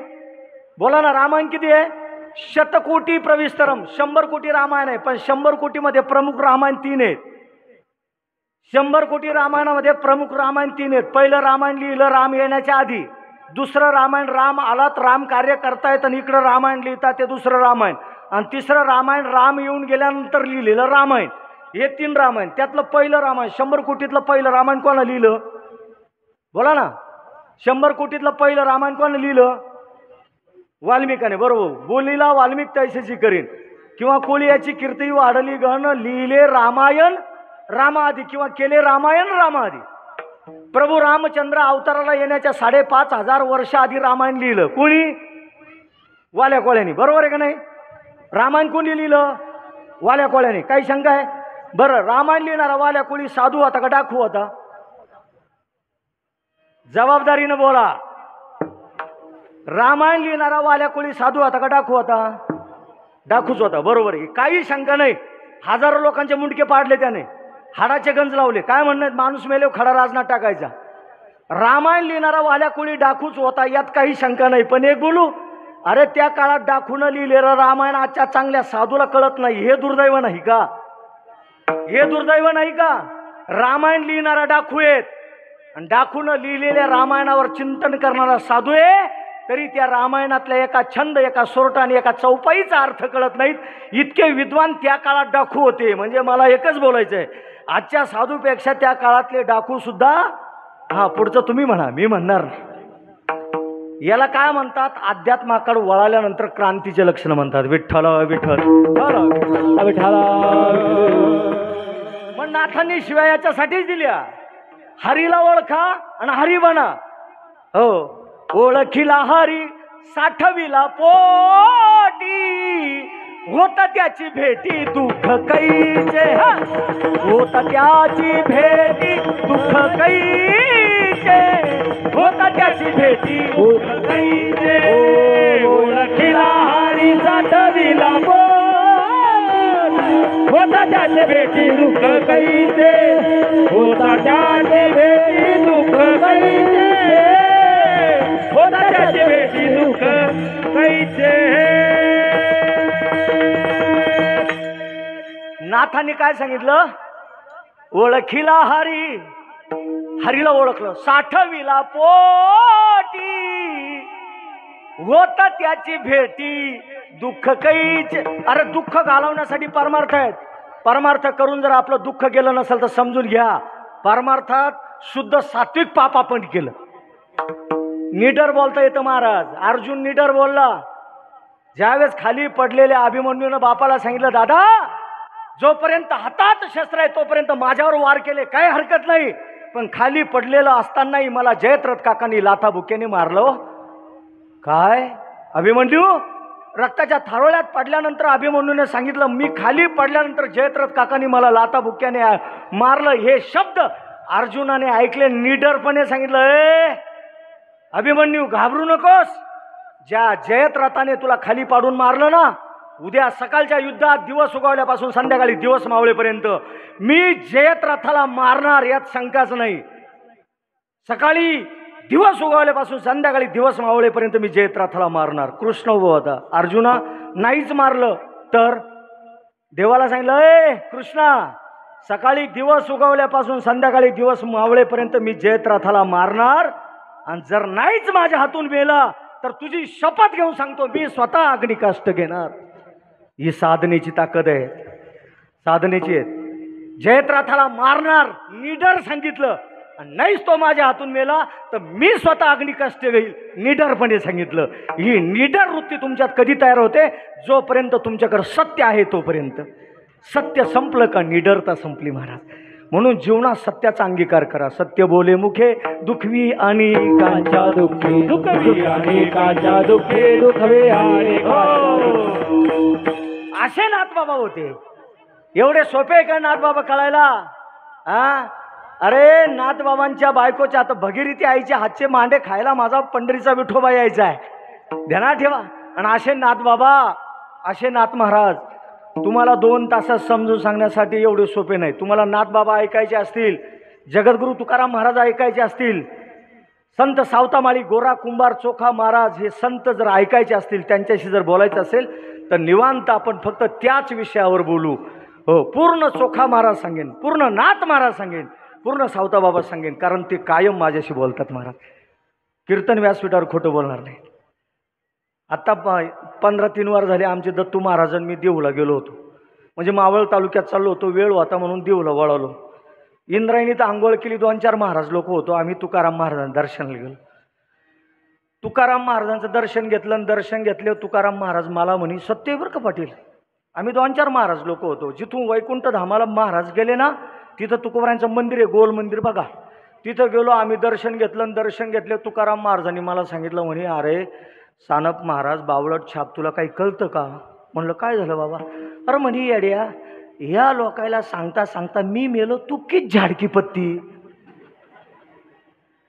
[SPEAKER 1] बोला ना, रामायण किती आहे? शतकोटी प्रविस्तरम. 100 कोटी रामायण आहे, पण 100 कोटीमध्ये प्रमुख रामायण 3 आहेत. 100 कोटी रामायणामध्ये प्रमुख रामायण 3 आहेत. पहिलं रामायण लिहिलं राम येण्याच्या आधी. दुसरं रामायण राम आलात, राम कार्य करतायत आणि इकडं रामायण लिहितात, ते दुसरं रामायण. आणि तिसरं रामायण राम येऊन गेल्यानंतर लिहिलेलं रामायण. हे 3 रामायण. त्यातलं पहिलं रामायण, 100 कोटीतलं पहिलं रामायण कोणा लिहिलं? बोला ना. 100 कोटीतलं पहिलं रामायण कोणा लिहिलं? वाल्मिकाने. बरोबर. बोलीला वाल्मिक तैसेची करीन, किंवा कोळीयाची कीर्ती वाढली गण, लिहिले रामायण रामाआधी, किंवा केले रामायण रामाआधी. प्रभू रामचंद्र अवताराला येण्याच्या 5,500 वर्ष आधी रामायण लिहिलं. कोणी? वाल्या कोळ्यानी. बरोबर आहे का नाही? रामायण कोणी लिहिलं? वाल्या कोळ्यानी. काही शंका आहे? बरं, रामायण लिहिणारा वाल्या कोळी साधू होता का डाकू होता? जबाबदारीनं बोला. रामायण लिहिणारा वाल्या कोळी साधू होता का डाकू होता? डाकूच होता. बरोबर आहे, काही शंका नाही. हजारो लोकांचे मुंडके पाडले त्याने, हाडाचे गंज लावले. काय म्हणणं? माणूस मेले खडा राजनात टाकायचा. रामायण लिहिणारा वाल्या कोळी डाकूच होता, यात काही शंका नाही. पण एक बोलू, अरे त्या काळात डाकून लिहिलेलं रामायण आजच्या चांगल्या साधूला कळत नाही. हे दुर्दैव नाही का? हे दुर्दैव नाही का? रामायण लिहिणारा डाकू आहेत आणि डाकून लिहिलेल्या रामायणावर चिंतन करणारा साधू आहे, तरी त्या रामायणातल्या एका छंद, एका सोरटा आणि एका चौपाईचा अर्थ कळत नाहीत. इतके विद्वान त्या काळात डाकू होते. म्हणजे मला एकच बोलायचं आहे, आजच्या साधूपेक्षा त्या काळातले डाकू सुद्धा. हा, पुढचं तुम्ही म्हणा, मी म्हणणार नाही. याला काय म्हणतात? अध्यात्माकडे वळाल्यानंतर क्रांतीचे लक्षण म्हणतात. विठ्ठल विठ्ठल विठ्ठल. मग नाथांनी शिवाय याच्यासाठीच दिल्या, हरीला ओळखा आणि हरी बना. हो, ओळखीला हरी साठविला पोटी, होता त्याची भेटी दुःख कैचे. होता त्याची भेटी दुःख कैचे, होता त्याची भेटी दुःख कैचे.
[SPEAKER 2] ओळखीला हरी साठविला पोटी, होता त्याची भेटी दुःख कैचे. कैसे होता त्याचे भेटी दुःख कैसे होता त्याचे भेटी दुःख कैसे.
[SPEAKER 1] नाथांनी काय सांगितलं? ओळखीला हरी, हरीला ओळखलं. साठविला पोटी होता त्याची भेटी दुःख कैच. अरे दुःख घालवण्यासाठी परमार्थ आहेत. परमार्थ करून जर आपलं दुःख गेलं नसेल तर समजून घ्या परमार्थात शुद्ध सात्विक पाप आपण केलं. निडर बोलता येतं महाराज. अर्जुन निडर बोलला. ज्यावेळेस खाली पडलेल्या अभिमन्यूनं बापाला सांगितलं, दादा जोपर्यंत हातात शस्त्र आहे तोपर्यंत माझ्यावर वार केले काही हरकत नाही, पण खाली पडलेलं असतानाही मला जयद्रथ काकांनी लाथाबुक्याने मारलं. काय अभिमन्यू? रक्ताच्या थारोळ्यात पडल्यानंतर अभिमन्यूने सांगितलं, मी खाली पडल्यानंतर जयद्रथ काकांनी मला लाथाबुक्याने मारलं. हे शब्द अर्जुनाने ऐकले. निडरपणे सांगितलं, ए अभिमन्यू घाबरू नकोस. ज्या जयद्रथाने तुला खाली पाडून मारलं ना, उद्या सकाळच्या युद्धात दिवस उगवल्यापासून संध्याकाळी दिवस मावळेपर्यंत मी जयद्रथाला मारणार यात शंकाच नाही. सकाळी दिवस उगवल्यापासून संध्याकाळी दिवस मावळेपर्यंत मी जयद्रथाला मारणार. कृष्ण उभा होता. अर्जुना नाहीच मारलं तर देवाला सांगितलं, ए कृष्णा सकाळी दिवस उगवल्यापासून संध्याकाळी दिवस मावळेपर्यंत मी जयद्रथाला मारणार, आणि जर नाहीच माझ्या हातून मेला तर तुझी शपथ घेऊन सांगतो मी स्वतः अग्निकाष्ट घेणार. ही साधनेची ताकद आहे. साधनेची आहे. जयद्रथाला मारणार निडर सांगितलं, आणि नाहीच तो माझ्या हातून मेला तर मी स्वतः अग्निकष्ट घेईल निडरपणे सांगितलं. ही निडर वृत्ती तुमच्यात कधी तयार होते? जोपर्यंत तुमच्याकडे सत्य आहे तोपर्यंत. सत्य संपलं का निडरता संपली महाराज. म्हणून जीवनात सत्याचा अंगीकार करा. सत्य बोले मुखे दुखवी आणि कांच्या दुःखी
[SPEAKER 2] दुःखवी अनेकाच्या दुःखे दुःखवे
[SPEAKER 1] असे नाथबाबा होते. एवढे सोपे का नाथबाबा कळायला? हा अरे नाथबाबांच्या बायकोच्या आता भगीरथी आईच्या हातचे मांडे खायला माझा पंढरीचा विठोबा यायचा आहे. ध्यानात ठेवा. आणि असे नाथबाबा, असे नाथ महाराज तुम्हाला 2 तासात समजून सांगण्यासाठी एवढे सोपे नाही. तुम्हाला नाथबाबा ऐकायचे असतील, जगद्गुरु तुकाराम महाराज ऐकायचे असतील, संत सावतामाळी गोरा कुंभार चोखा महाराज हे संत जर ऐकायचे असतील, त्यांच्याशी जर बोलायचं असेल तर निवांत आपण फक्त त्याच विषयावर बोलू. हो, पूर्ण चोखा महाराज सांगेन, पूर्ण नाथ महाराज सांगेन, पूर्ण सावताबाबा सांगेन, कारण ते कायम माझ्याशी बोलतात महाराज. कीर्तन व्यासपीठावर खोटं बोलणार नाही. आत्ता 15-3 वार झाले आमचे दत्तू महाराजांनी मी देऊला गेलो होतो. म्हणजे मावळ तालुक्यात चाललो होतो, वेळ होता म्हणून देऊला वळालो. इंद्रायणीत आंघोळ केली, 2-4 महाराज लोक होतो. आम्ही तुकाराम महाराजांचं दर्शनाला गेलो. तुकाराम महाराजांचं दर्शन घेतलं आणि दर्शन घेतले तुकाराम महाराज मला म्हणे, सत्य बरं का पाटील. आम्ही 2-4 महाराज लोक होतो. जिथून वैकुंठ धामाला महाराज गेले ना, तिथं तुकोबारांचं मंदिर आहे, गोल मंदिर बघा. तिथं गेलो आम्ही, दर्शन घेतलं आणि दर्शन घेतले. तुकाराम महाराजांनी मला सांगितलं म्हणे, अरे सानप महाराज बावळट छाप तुला काही कळतं का? म्हणलं काय झालं बाबा? अरे म्हणे येड्या, या लोकायला सांगता सांगता मी मेलो, तू किती झाडकी पत्ती.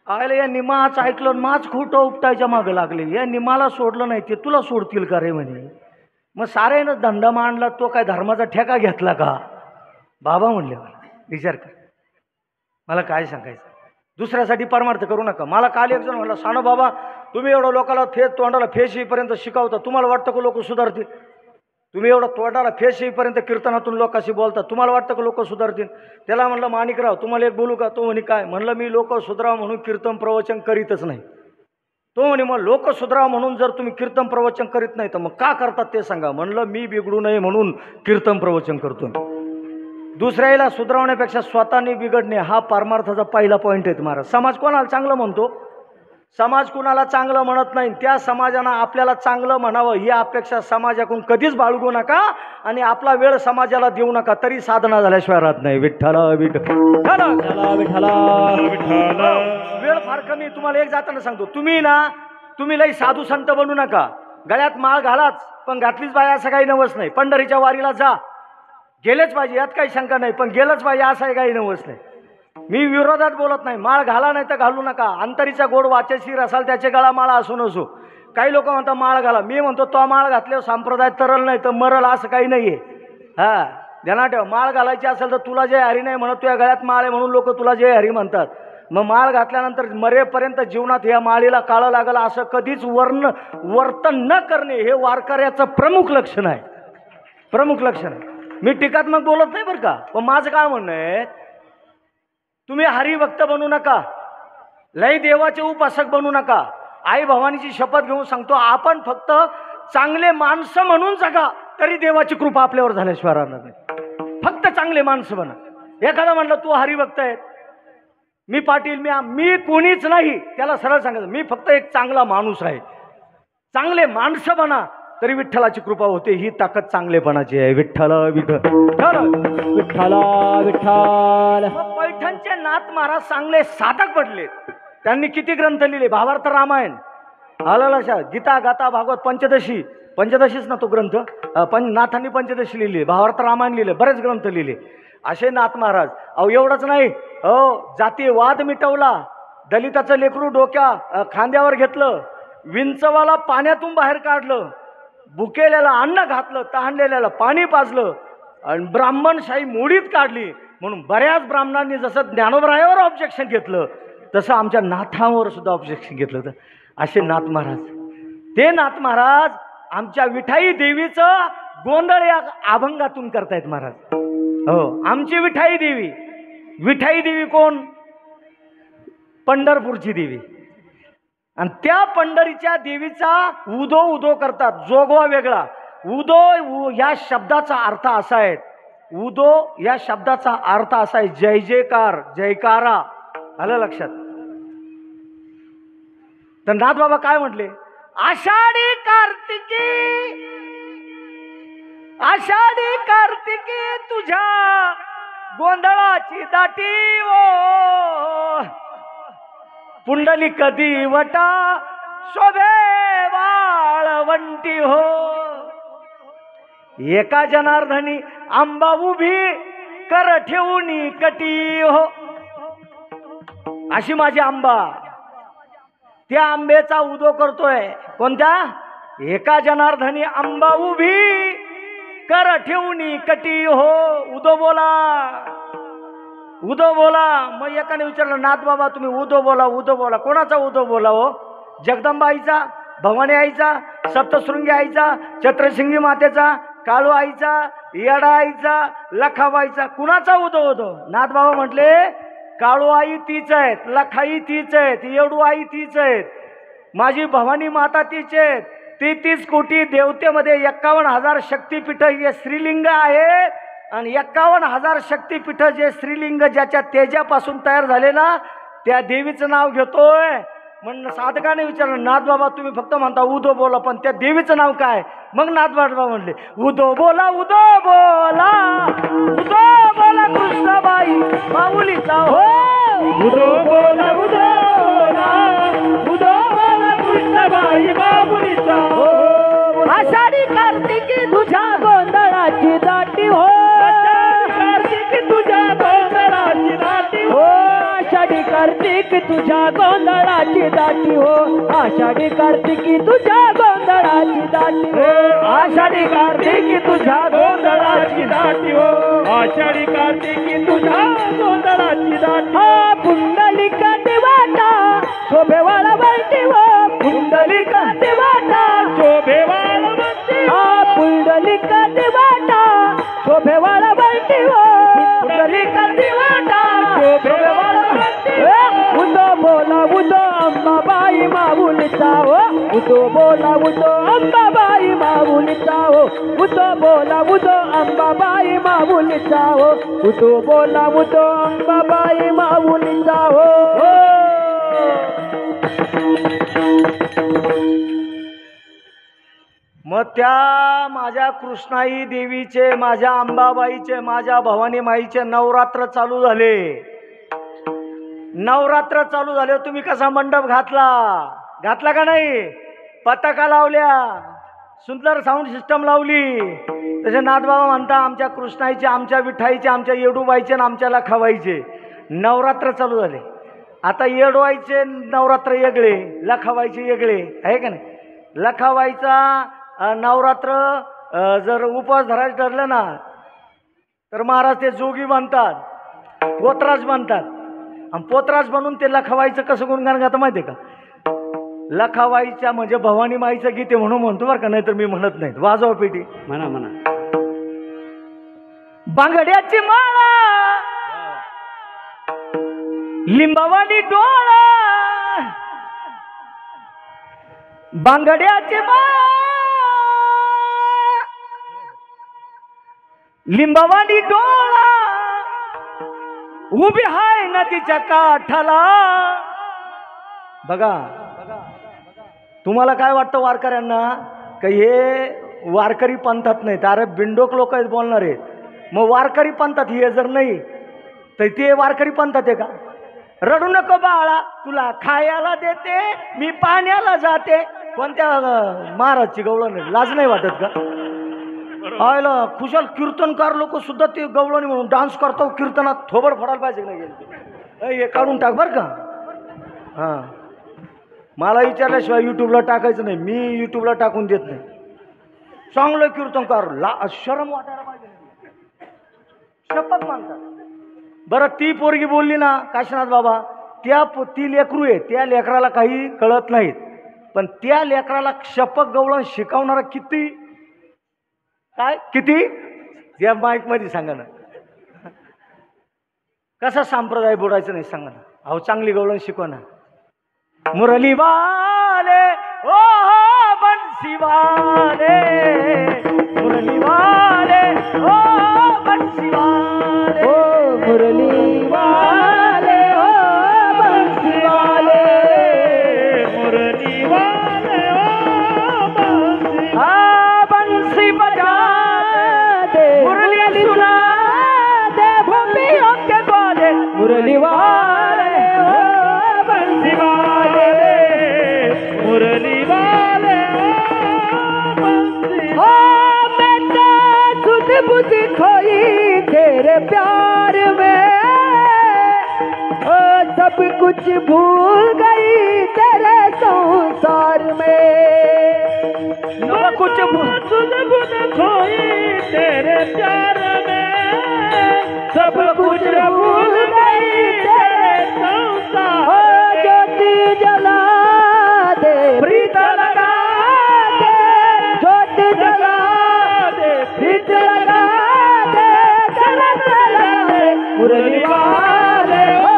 [SPEAKER 1] आयला या निमाच ऐकलं, माच खोटं उपटायच्या मागं लागले. या निमाला सोडलं नाही ते तुला सोडतील का रे म्हणे. मग साऱ्यानं धंदा मांडला, तो काय धर्माचा ठेका घेतला का? बाबा म्हणले मला, विचार कर, मला काय सांगायचं. दुसऱ्यासाठी परमार्थ करू नका. मला काल एक जण म्हणला, सानो बाबा तुम्ही एवढं लोकाला तोंडाला फेस येईपर्यंत शिकवता, तुम्हाला वाटतं का लोक सुधारतील? तुम्ही एवढं तोंडाला फेस येईपर्यंत कीर्तनातून लोकांशी बोलता, तुम्हाला वाटतं का लोक सुधारतील? त्याला म्हणलं, माणिकराव तुम्हाला एक बोलू का? तो म्हणे काय? म्हणलं मी लोक सुधारावं म्हणून कीर्तन प्रवचन करीतच नाही. तो म्हणे मग लोक सुधारावं म्हणून जर तुम्ही कीर्तन प्रवचन करीत नाही तर मग का करतात ते सांगा. म्हणलं मी बिघडू नये म्हणून कीर्तन प्रवचन करतो. दुसऱ्याला सुधारवण्यापेक्षा स्वतःने बिघडणे हा परमार्थाचा पहिला पॉईंट आहे महाराज. समाज कोणाला चांगलं म्हणतो? समाज कुणाला चांगलं म्हणत नाही. त्या समाजानं आपल्याला चांगलं म्हणावं ही अपेक्षा समाजाकडून कधीच बाळगू नका, आणि आपला वेळ समाजाला देऊ नका. तरी साधना झाल्याशिवाय राहत नाही. विठ्ठला विठ्ठला विठ्ठला विठ्ठला. वेळ फार कमी. तुम्हाला एक जाताना सांगतो, तुम्ही लई साधू संत बनू नका. गळ्यात माळ घालाच, पण घातलीच पाहिजे असं काही नवस नाही. पंढरीच्या वारीला जा, गेलेच पाहिजे यात काही शंका नाही, पण गेलंच पाहिजे असं काही नवस नाही. मी विरोधात बोलत नाही. माळ घाला नाही तर घालू नका. अंतरीचा गोड वाचेशीर असाल त्याचे गळा माळा असू नसो. काही लोक म्हणतात माळ घाला, मी म्हणतो तो माळ घातल्यावर संप्रदाय तरल नाही तर मरल असं काही नाहीये. हा, ध्यानात ठेव, माळ घालायची असेल तर तुला जय हरी नाही म्हणत, तुझ्या गळ्यात माळ आहे म्हणून लोक तुला जय हरी म्हणतात. मग माळ घातल्यानंतर मरेपर्यंत जीवनात या माळीला काळं लागलं असं कधीच वर्तन न करणे हे वारकऱ्याचं प्रमुख लक्षण आहे. प्रमुख लक्षण आहे. मी टीकात्मक बोलत नाही बरं का, पण माझं काय म्हणणं आहे, तुम्ही हरिभक्त बनू नका, लय देवाचे उपासक बनू नका. आई भवानीची शपथ घेऊन सांगतो, आपण फक्त चांगले माणसं म्हणून जगा तरी देवाची कृपा आपल्यावर झाल्याशिवाय राहणार नाही. फक्त चांगले माणसं बना. एखादा म्हणलं तू हरिभक्त आहे, मी पाटील, मी कोणीच नाही, त्याला सरळ सांगायचं मी फक्त एक चांगला माणूस आहे. चांगले माणसं बना तरी विठ्ठलाची कृपा होते. ही ताकद चांगलेपणाची आहे. विठ्ठल विठ्ठल
[SPEAKER 3] विठ्ठल विठ्ठल.
[SPEAKER 1] पैठणचे नाथ महाराज चांगले साधक पडले. त्यांनी किती ग्रंथ लिहिले, भावार्थ रामायण, आलं लक्षात, गीता गाथा भागवत, पंचदशीच ना तो ग्रंथ, नाथांनी पंचदशी लिहिली, भावार्थ रामायण लिहिले, बरेच ग्रंथ लिहिले असे नाथ महाराज. अहो एवढंच नाही, हो जातीवाद मिटवला, दलिताचं लेकरू खांद्यावर घेतलं, विंचवाला पाण्यातून बाहेर काढलं, भुकेल्याला अन्न घातलं, तहानलेल्याला पाणी पाजलं आणि ब्राह्मणशाही मोडीत काढली. म्हणून बऱ्याच ब्राह्मणांनी जसं ज्ञानोबरायावर ऑब्जेक्शन घेतलं तसं आमच्या नाथांवर सुद्धा ऑब्जेक्शन घेतलं होतं. असे नाथ महाराज. ते नाथ महाराज आमच्या विठाई देवीचं गोंधळ या अभंगातून करतायत महाराज. हो, आमची विठाई देवी. विठाई देवी कोण? पंढरपूरची देवी. आणि त्या पंढरीच्या देवीचा उदो उदो करतात. जोगवा वेगळा. उदो या शब्दाचा अर्थ असा आहे, उदो या शब्दाचा अर्थ असा आहे जय जयकार, जयकारा. आलं लक्षात? तर नाथ बाबा काय म्हटले? आषाढी कार्तिकी तुझ्या गोंधळाची दाटी ओ, पुंडली कधी वटा शोभे वाळवंटी हो, एका जनार्दनी आंबा उभी कर ठेवून कटी हो. अशी माझी आंबा, त्या आंब्याचा उदो करतोय. कोणत्या? एका जनार्दनी आंबा उभी कर ठेवून कटी हो. उदो बोला, उदो बोला. मग एकाने विचारलं, नाथ बाबा तुम्ही उदो बोला, उदो बोला. कोणाचा उदो बोला हो? जगदंबा आईचा, भवानी आईचा, सप्तशृंगी आईचा, चत्रशिंगी मातेचा, काळू आईचा, येडा आईचा, लखाबाईचा. कुणाचा उदो होतो? नाथ बाबा म्हटले, काळू आई तीच आहेत, लखाई तीच आहेत, येडू आई तीच आहेत, माझी भवानी माता तीच आहेत. 33 कोटी देवतेमध्ये 51,000 शक्तिपीठ हे श्रीलिंग आहेत. आणि 51,000 शक्तिपीठ जे श्रीलिंग ज्याच्या तेजापासून तयार झाले ना, त्या देवीचं नाव घेतोय. म्हणून साधकाने विचारलं, नाथ बाबा तुम्ही फक्त म्हणता उदो बोला, पण त्या देवीचं नाव काय? मग नाथ बाबा म्हणले, उदो बोला, उदो बोला, उदो बोला कृष्णाबाई माऊलीचा हो.
[SPEAKER 2] उदो बोला, उदो बोला, उदो बोला कृष्णाबाई माऊलीचा हो.
[SPEAKER 3] आषाढी कार्तिकी तुझ्या गोंधळाची दाटी हो,
[SPEAKER 2] कार्तिक तुझ्या गोंधळाची दाटी हो.
[SPEAKER 3] आषाढी कार्तिक तुझ्या गोंधळाची दाटी हो, आषाढी कार्तिकी तुझ्या गोंधळाची दाटी हो,
[SPEAKER 2] आषाढी कार्तिकी तुझ्या गोंधळाची दाटी हो, आषाढी कार्तिकी तुझ्या गोंधळाची दाटी हो.
[SPEAKER 3] पुंडलिका दिवाटा शोभे वाळवंटी हो, पुंडलिका दिवाटा
[SPEAKER 2] शोभे वाळवंटी हो,
[SPEAKER 3] पुंडलिका दिवाटा शोभे वाळवंटी हो, पुंडलिका दिवाटा शोभे वाळवंटी हो. उदो बोला, उदो अंबाबाई माऊलीचा हो, उदो बोला, उदो अंबाबाई माऊलीचा हो, उदो बोला, उदो अंबाबाई माऊलीचा हो, उदो बोला, उदो अंबाबाई माऊलीचा हो.
[SPEAKER 1] मग त्या माझ्या कृष्णाई देवीचे, माझ्या अंबाबाईचे, माझ्या भवानी माईचे नवरात्र चालू झाले. नवरात्र चालू झाले, तुम्ही कसा मंडप घातला का नाही? पताका लावल्या, सुंदर साऊंड सिस्टम लावली. तसे नाथबाबा म्हणता आमच्या कृष्णाईचे, आमच्या विठाईचे, आमच्या येडूबाईचे आणि आमच्या लखाबाईचे नवरात्र चालू झाले. आता येडूबाईचे नवरात्र वेगळे, लखाबाईचे वेगळे आहे का नाही? लखाबाईचा नवरात्र जर उपवास धरायचं ठरलं ना, तर महाराज ते जोगी बांधतात, पोतराज बांधतात, आणि पोतराज बनून ते लखावाईचं कसं गुणगान गातं माहिती आहे का? लखावाईच्या म्हणजे भवानी माईचं गीत आहे म्हणून म्हणतो बरं का, नाही तर मी म्हणत नाही. वाजवा पेटी.
[SPEAKER 2] म्हणा म्हणा.
[SPEAKER 1] बांगड्याची माळा लिंबावानी डोळा, बांगड्याची माळा लिंबावानी डोळा, उभी हाय नदीच्या काठाला. बघा, तुम्हाला काय वाटतं वारकऱ्यांना का हे वारकरी पंथात नाहीत? अरे बिंडोक लोक आहेत बोलणारे. मग वारकरी पंथात हे जर नाही तर ते वारकरी पंथात आहे का? रडू नको बाळा, तुला खायला देते, मी पाण्याला जाते. कोणत्या महाराजची गवळण आहे? लाज नाही वाटत का? आयला खुशाल कीर्तनकार लोक सुद्धा ते गवळणी म्हणून डान्स करतो कीर्तनात. थोबड फोडायला पाहिजे नाही, हे काढून टाक बरं का. हां, मला विचारल्याशिवाय यूट्यूबला टाकायचं नाही. मी यूट्यूबला टाकून देत नाही. चांगलं कीर्तनकार, शरम वाटायला पाहिजे, शपथ मानतात. बरं ती पोरगी बोलली ना काशीनाथ बाबा, ती लेकरू आहे, त्या लेकराला काही कळत नाहीत, पण त्या लेकराला शपथ गवळण शिकवणारा किती काय किती या माईक मध्ये सांगा ना. कसा संप्रदाय बुडायचं नाही सांगा ना. अहो चांगली गवळण शिकवा ना. मुरली वाले ओ बंसी वाले, मुरली वाले ओ बंसी वाले,
[SPEAKER 3] ओ मुरली वाले ओ बंसी वाले,
[SPEAKER 2] मुरली वाले ओ बंसी,
[SPEAKER 1] आ बंसी बजा
[SPEAKER 3] दे
[SPEAKER 1] मुरली सुना दे भूमियों के बोले,
[SPEAKER 3] मुरली वाले ओ बंसी वाले,
[SPEAKER 2] मुरली वाले ओ बंसी।
[SPEAKER 3] ओ बेटा सुध बुध खोई तेरे प्यार में, ओ सब कुछ भूल गई तेरे संसार में,
[SPEAKER 1] न कुछ
[SPEAKER 2] सुध बुध खोई तेरे प्यार में,
[SPEAKER 3] सब कुछ भूल गई तेरे
[SPEAKER 2] संसार।
[SPEAKER 3] ओ ज्योति जला दे प्रीत लगा दे, ज्योति जला दे प्रीत लगा दे, जलत लगा दे मुरली वाले ओ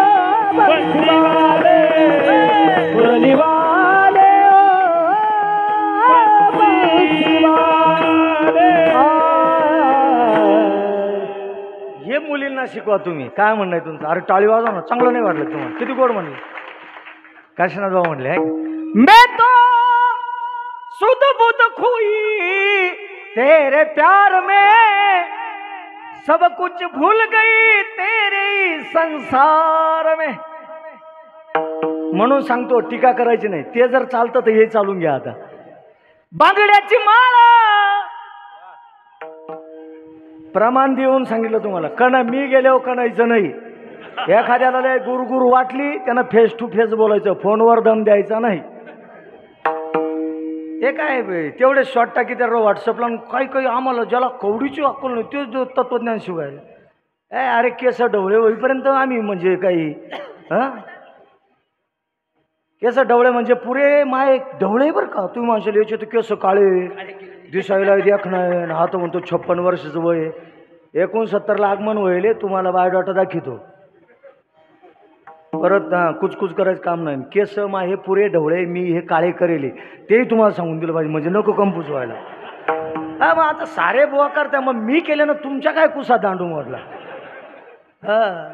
[SPEAKER 3] बंसी वाले, मुरली वाले ओ बंसी वाले।
[SPEAKER 1] हे मुलींना शिकवा तुम्ही. काय म्हणणं आहे तुमचं? अरे टाळी वाजवा ना. चांगलं नाही वाटलं तुम्हाला? किती गोड म्हणले काशीनाथ बाबा म्हणले आहे. मैं तो सुध बुध खोई तेरे प्यार में, सब कुछ भूल गई तेरे संसार में. म्हणून सांगतो टीका करायची नाही. ते जर चालतं तर हे चालून घ्या. आता बांगड्याची माळा प्रमाण देऊन सांगितलं तुम्हाला. मी गेल्यावर कणायचं नाही. एखाद्याला लय गुरु वाटली त्यानं फेस टू फेस बोलायचं, फोनवर दम द्यायचा नाही. हे काय तेवढे शॉर्ट टाकी त्या व्हॉट्सअपला. काही काही आम्हाला ज्याला कवडीची अक्कल नाही तेच तत्वज्ञान शिवायला. अरे केस ढवळे होईपर्यंत आम्ही म्हणजे काही हां केस ढवळे म्हणजे पुरे माय ढवळे बरं का. तुम्ही माणसाला याचे तर केस काळे दिसायला देख नाही. हा तो म्हणतो 56 वर्षाचं वय, 69ला आगमन व्हायले. तुम्हाला बायोडाटा दाखवतो. परत कुचकुच करायचं काम नाही. केस मा हे पुरे ढवळे, मी हे काळे करेले तेही तुम्हाला सांगून दिलं पाहिजे म्हणजे नको कंपूस व्हायला. हा मग आता सारे बुवा करता, मग मी केले ना तुमच्या काय कुसा दांडू मोडला. हा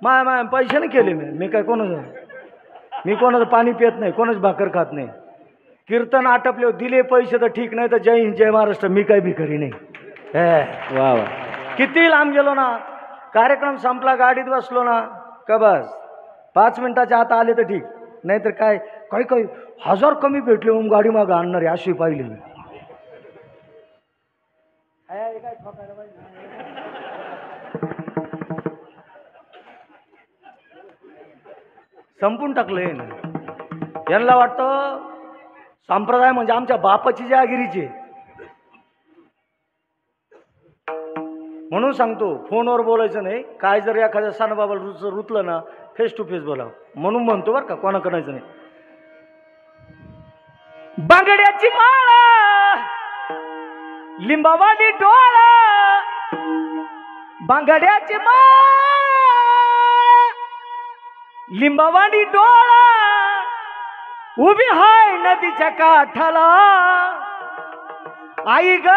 [SPEAKER 1] माय पैशाने केले मी काय मी कोणाचं पाणी पित नाही, कोणाच भाकर खात नाही. कीर्तन आटपले दिले पैसे तर ठीक, नाही तर जय हिंद जय महाराष्ट्र मी काही भिकारी नाही.
[SPEAKER 3] वा वा.
[SPEAKER 1] किती लांब गेलो ना, कार्यक्रम संपला गाडीत बसलो ना का बस 5 मिनिटाच्या आत आले तर ठीक, नाहीतर काय काही काही 1000 कमी भेटले म्हणून गाडी मागं आणणारे अशी पाहिली मी. संपून टाकलंय ना. यांना वाटतं संप्रदाय म्हणजे आमच्या बापाची जहागिरीची. म्हणून सांगतो फोनवर बोलायचं नाही. काय जर एखाद्या सानबाबाला रुतलं ना फेस टू फेस बोलावं. म्हणून म्हणतो बरं का, कोणा करायचं नाही. बांगड्याची माळा लिंबावानी डोळा, बांगड्याची माळा लिंबावानी डोळा, उभी हाय नदीच्या काठाला आई ग,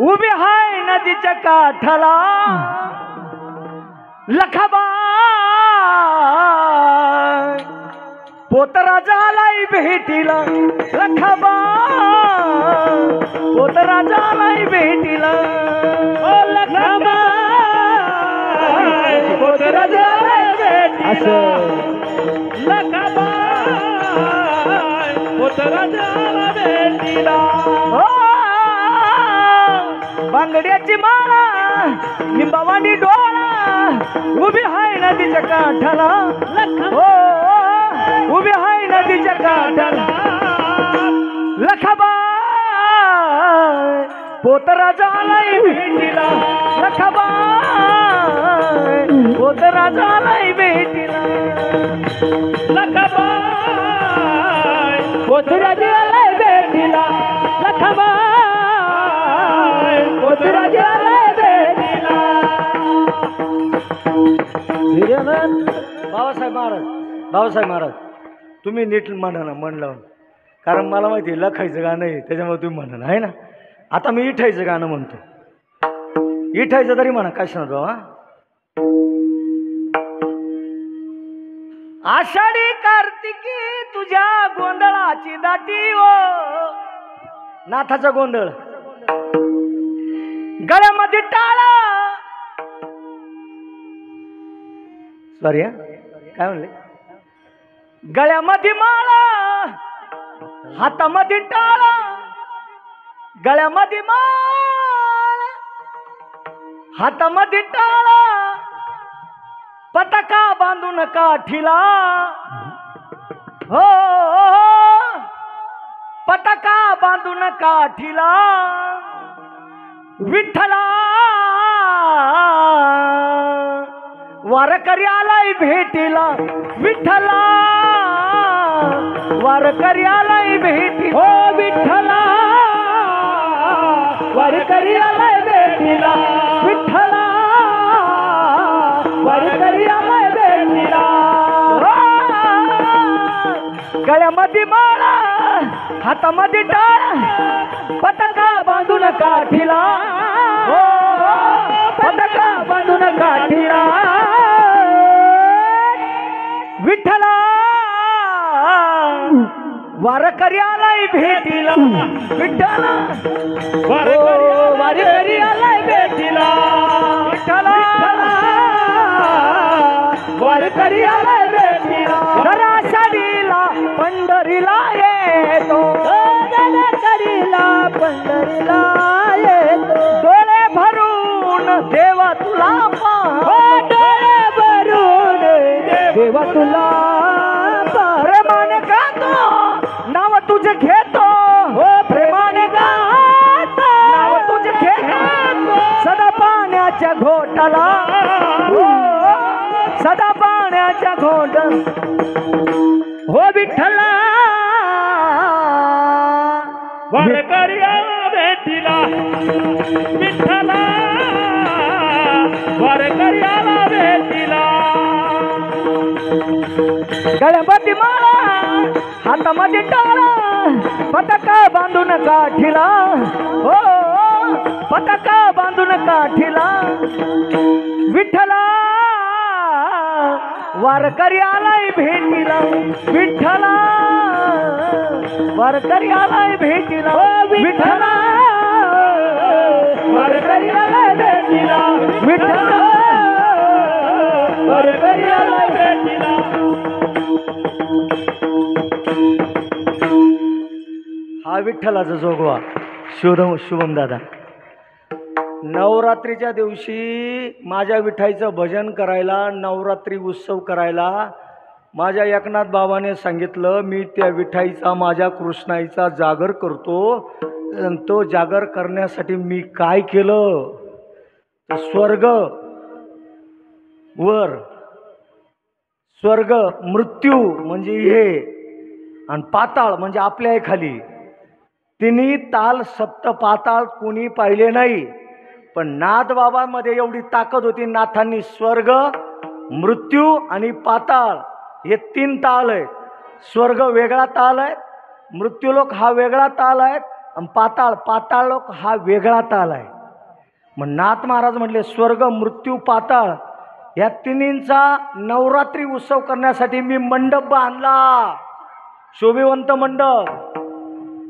[SPEAKER 1] उभी हाय नदीच्या काठाला लखाबाई पोतराजालाई भेटीला, लखाबाई पोतराजालाई भेटीला,
[SPEAKER 2] ओ लखाबाई पोतराजालाई भेटीला, लखाबाई पोतराजाला भेटीला.
[SPEAKER 1] बांगड्याची माळा लिंबावानी डोळा, उभी हाय नदीच्या काठाला, हो उभी हाय नदीच्या काठाला लखाबाई पोतराजालाई भेटीला, लखाबाई पोतराजालाई भेटीला,
[SPEAKER 2] लखाबाई पोतराजाला भेटीला, लखाबाई पोतराजाला भेटीला.
[SPEAKER 1] बाबासाहेब महाराज, बाबासाहेब महाराज तुम्ही नीट म्हणा ना मन लावून, कारण मला माहिती आहे लखायचं गाणं आहे त्याच्यामुळे तुम्ही म्हणा ना, आहे ना. आता मी इठायचं गाणं म्हणतो, इठायचं तरी म्हणा काय सांगतो. हा आषाढी कार्तिकी तुझ्या गोंधळाची दाटी ओ, नाथाचा गोंधळ गळ्यामध्ये टाळा, सॉरी काय म्हणले, गळ्यामध्ये माळा हातामध्ये टाळा, गळ्यामध्ये माळा हातामध्ये टाळा, पताका बांधून काठीला, हो पताका बांधून काठीला विठ्ठला वारकरी आलाय भेटीला, विठ्ठला वारकरी आलाय भेटी,
[SPEAKER 3] हो विठ्ठला वारकरी आलाय भेटीला, विठ्ठला वारकरी आलाय भेटीला.
[SPEAKER 1] गळ्यामध्ये माळा हातामध्ये टाळा, पताका बांधून काठीला, हो पताका बांधून काठीला विठ्ठला वारकरी आलाय भेटीला, विठ्ठला
[SPEAKER 3] वारकरी आलाय भेटीला,
[SPEAKER 1] विठ्ठला
[SPEAKER 3] वारकरी आलाय भेटीला.
[SPEAKER 1] आषाढीला पंढरीला येतो,
[SPEAKER 3] करीला पंढरीला येतो,
[SPEAKER 1] डोळे भरून देवा तुला
[SPEAKER 3] डोळे भरून देवा तुला
[SPEAKER 1] प्रेमाने गातो नाव तुझे घेतो,
[SPEAKER 3] हो प्रेमाने गातो
[SPEAKER 1] नाव तुझे घेतो सदा पाण्याच्या घोटाला, हो सदा पाण्याच्या घोट,
[SPEAKER 3] हो विठ्ठला
[SPEAKER 2] वारकरी आला भेटीला, विठ्ठला वारकरी आला भेटीला.
[SPEAKER 1] गळ्यामध्ये माळा हातामध्ये टाळा, पताका बांधून काठीला, हो पताका बांधून काठीला विठ्ठला वारकरी आलाय भेटीला, विठ्ठला वारकरी आलाय भेटीला, विठ्ठला
[SPEAKER 3] वारकरी आलाय भेटीला,
[SPEAKER 1] विठ्ठला
[SPEAKER 3] वारकरी आलाय भेटीला.
[SPEAKER 1] हा विठ्ठलाचा जोगवा शुभम दादा. नवरात्रीच्या दिवशी माझ्या विठ्ठाईचं भजन करायला, नवरात्री उत्सव करायला माझ्या एकनाथ बाबाने सांगितलं, मी त्या विठाईचा माझ्या कृष्णाईचा जागर करतो. आणि तो जागर करण्यासाठी मी काय केलं, तर स्वर्ग वर, स्वर्ग मृत्यू म्हणजे हे, आणि पाताळ म्हणजे आपल्या खाली, तिन्ही ताल सप्त पाताळ कोणी पाहिले नाही. पण नाथबाबांमध्ये एवढी ताकद होती, नाथांनी स्वर्ग, मृत्यू आणि पाताळ हे 3 ताल आहेत. स्वर्ग वेगळा ताल आहे, मृत्यूलोक हा वेगळा ताल आहे, आणि पाताळलोक हा वेगळा ताल आहे. मग नाथ महाराज म्हटले स्वर्ग, मृत्यू, पाताळ या तिन्हींचा नवरात्री उत्सव करण्यासाठी मी मंडप बांधला, शोभिवंत मंडप.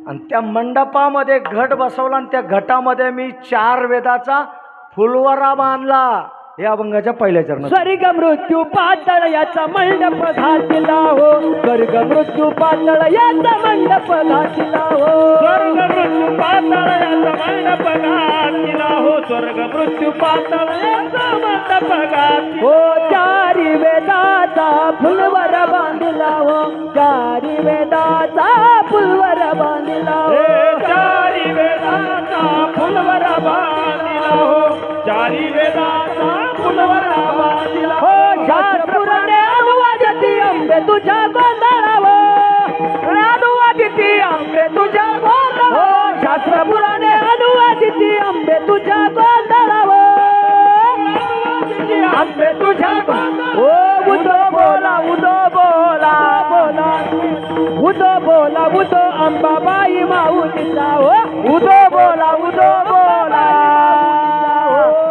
[SPEAKER 1] आणि त्या मंडपामध्ये घट बसवला, आणि त्या घटामध्ये मी 4 वेदाचा फुलवरा बांधला. या अभंगाच्या पहिल्या चरणात.
[SPEAKER 3] स्वर्ग मृत्यू पाताळ याचा मंडप घातला हो, स्वर्ग मृत्यू पाताळ याचा मंडप घातला हो,
[SPEAKER 2] स्वर्ग मृत्यू पाताळ याचा मंडप घातला हो, स्वर्ग मृत्यू पाताळ याचा मंडप घातला
[SPEAKER 3] हो. 4 वेदाचा फुलवर बांधला हो, 4 वेदाचा फुलवर बांधला हो,
[SPEAKER 2] 4 वेदाचा फुलवर बांधला हो, 4 वेदाचा फुलवर बांधला
[SPEAKER 3] हो. शास्त्रपुराणे अनुवादिती अंबे तुझ्या गोंधळावर, अनुवादिती अंबे तुझ्या गोंधळावर हो. शास्त्रपुराणे अनुवादिती अंबे तुझ्या गोंधळावर, अंबे तुझ्या ओ. उदो बोला, उदो बोला, बोला उदो बोला, उदो अंबाबाई माऊलीचा हो, उदो बोला, उदो बोला,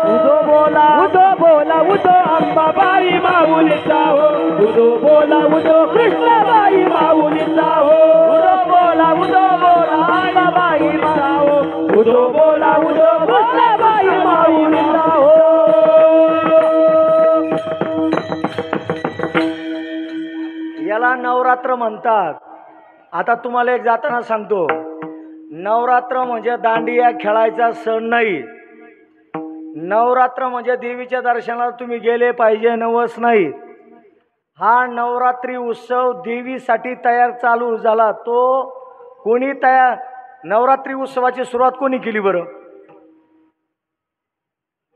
[SPEAKER 3] उदो बोला, उदो बोला, उदो अंबाबाई माऊलीचा हो, उदो बोला, उदो कृष्णाबाई माऊलीचा हो, उदो बोला, अंबाबाई माऊलीचा हो, उदो बोला, उदो कृष्णाबाई माऊलीचा हो.
[SPEAKER 1] याला नवरात्र म्हणतात. आता तुम्हाला एक जाताना सांगतो, नवरात्र म्हणजे दांडिया खेळायचा सण नाही. नवरात्र म्हणजे देवीच्या दर्शनाला तुम्ही गेले पाहिजे, नवस नाही. हा नवरात्री उत्सव देवीसाठी तयार चालू झाला. तो कोणी तयार, नवरात्री उत्सवाची सुरुवात कोणी केली बरं?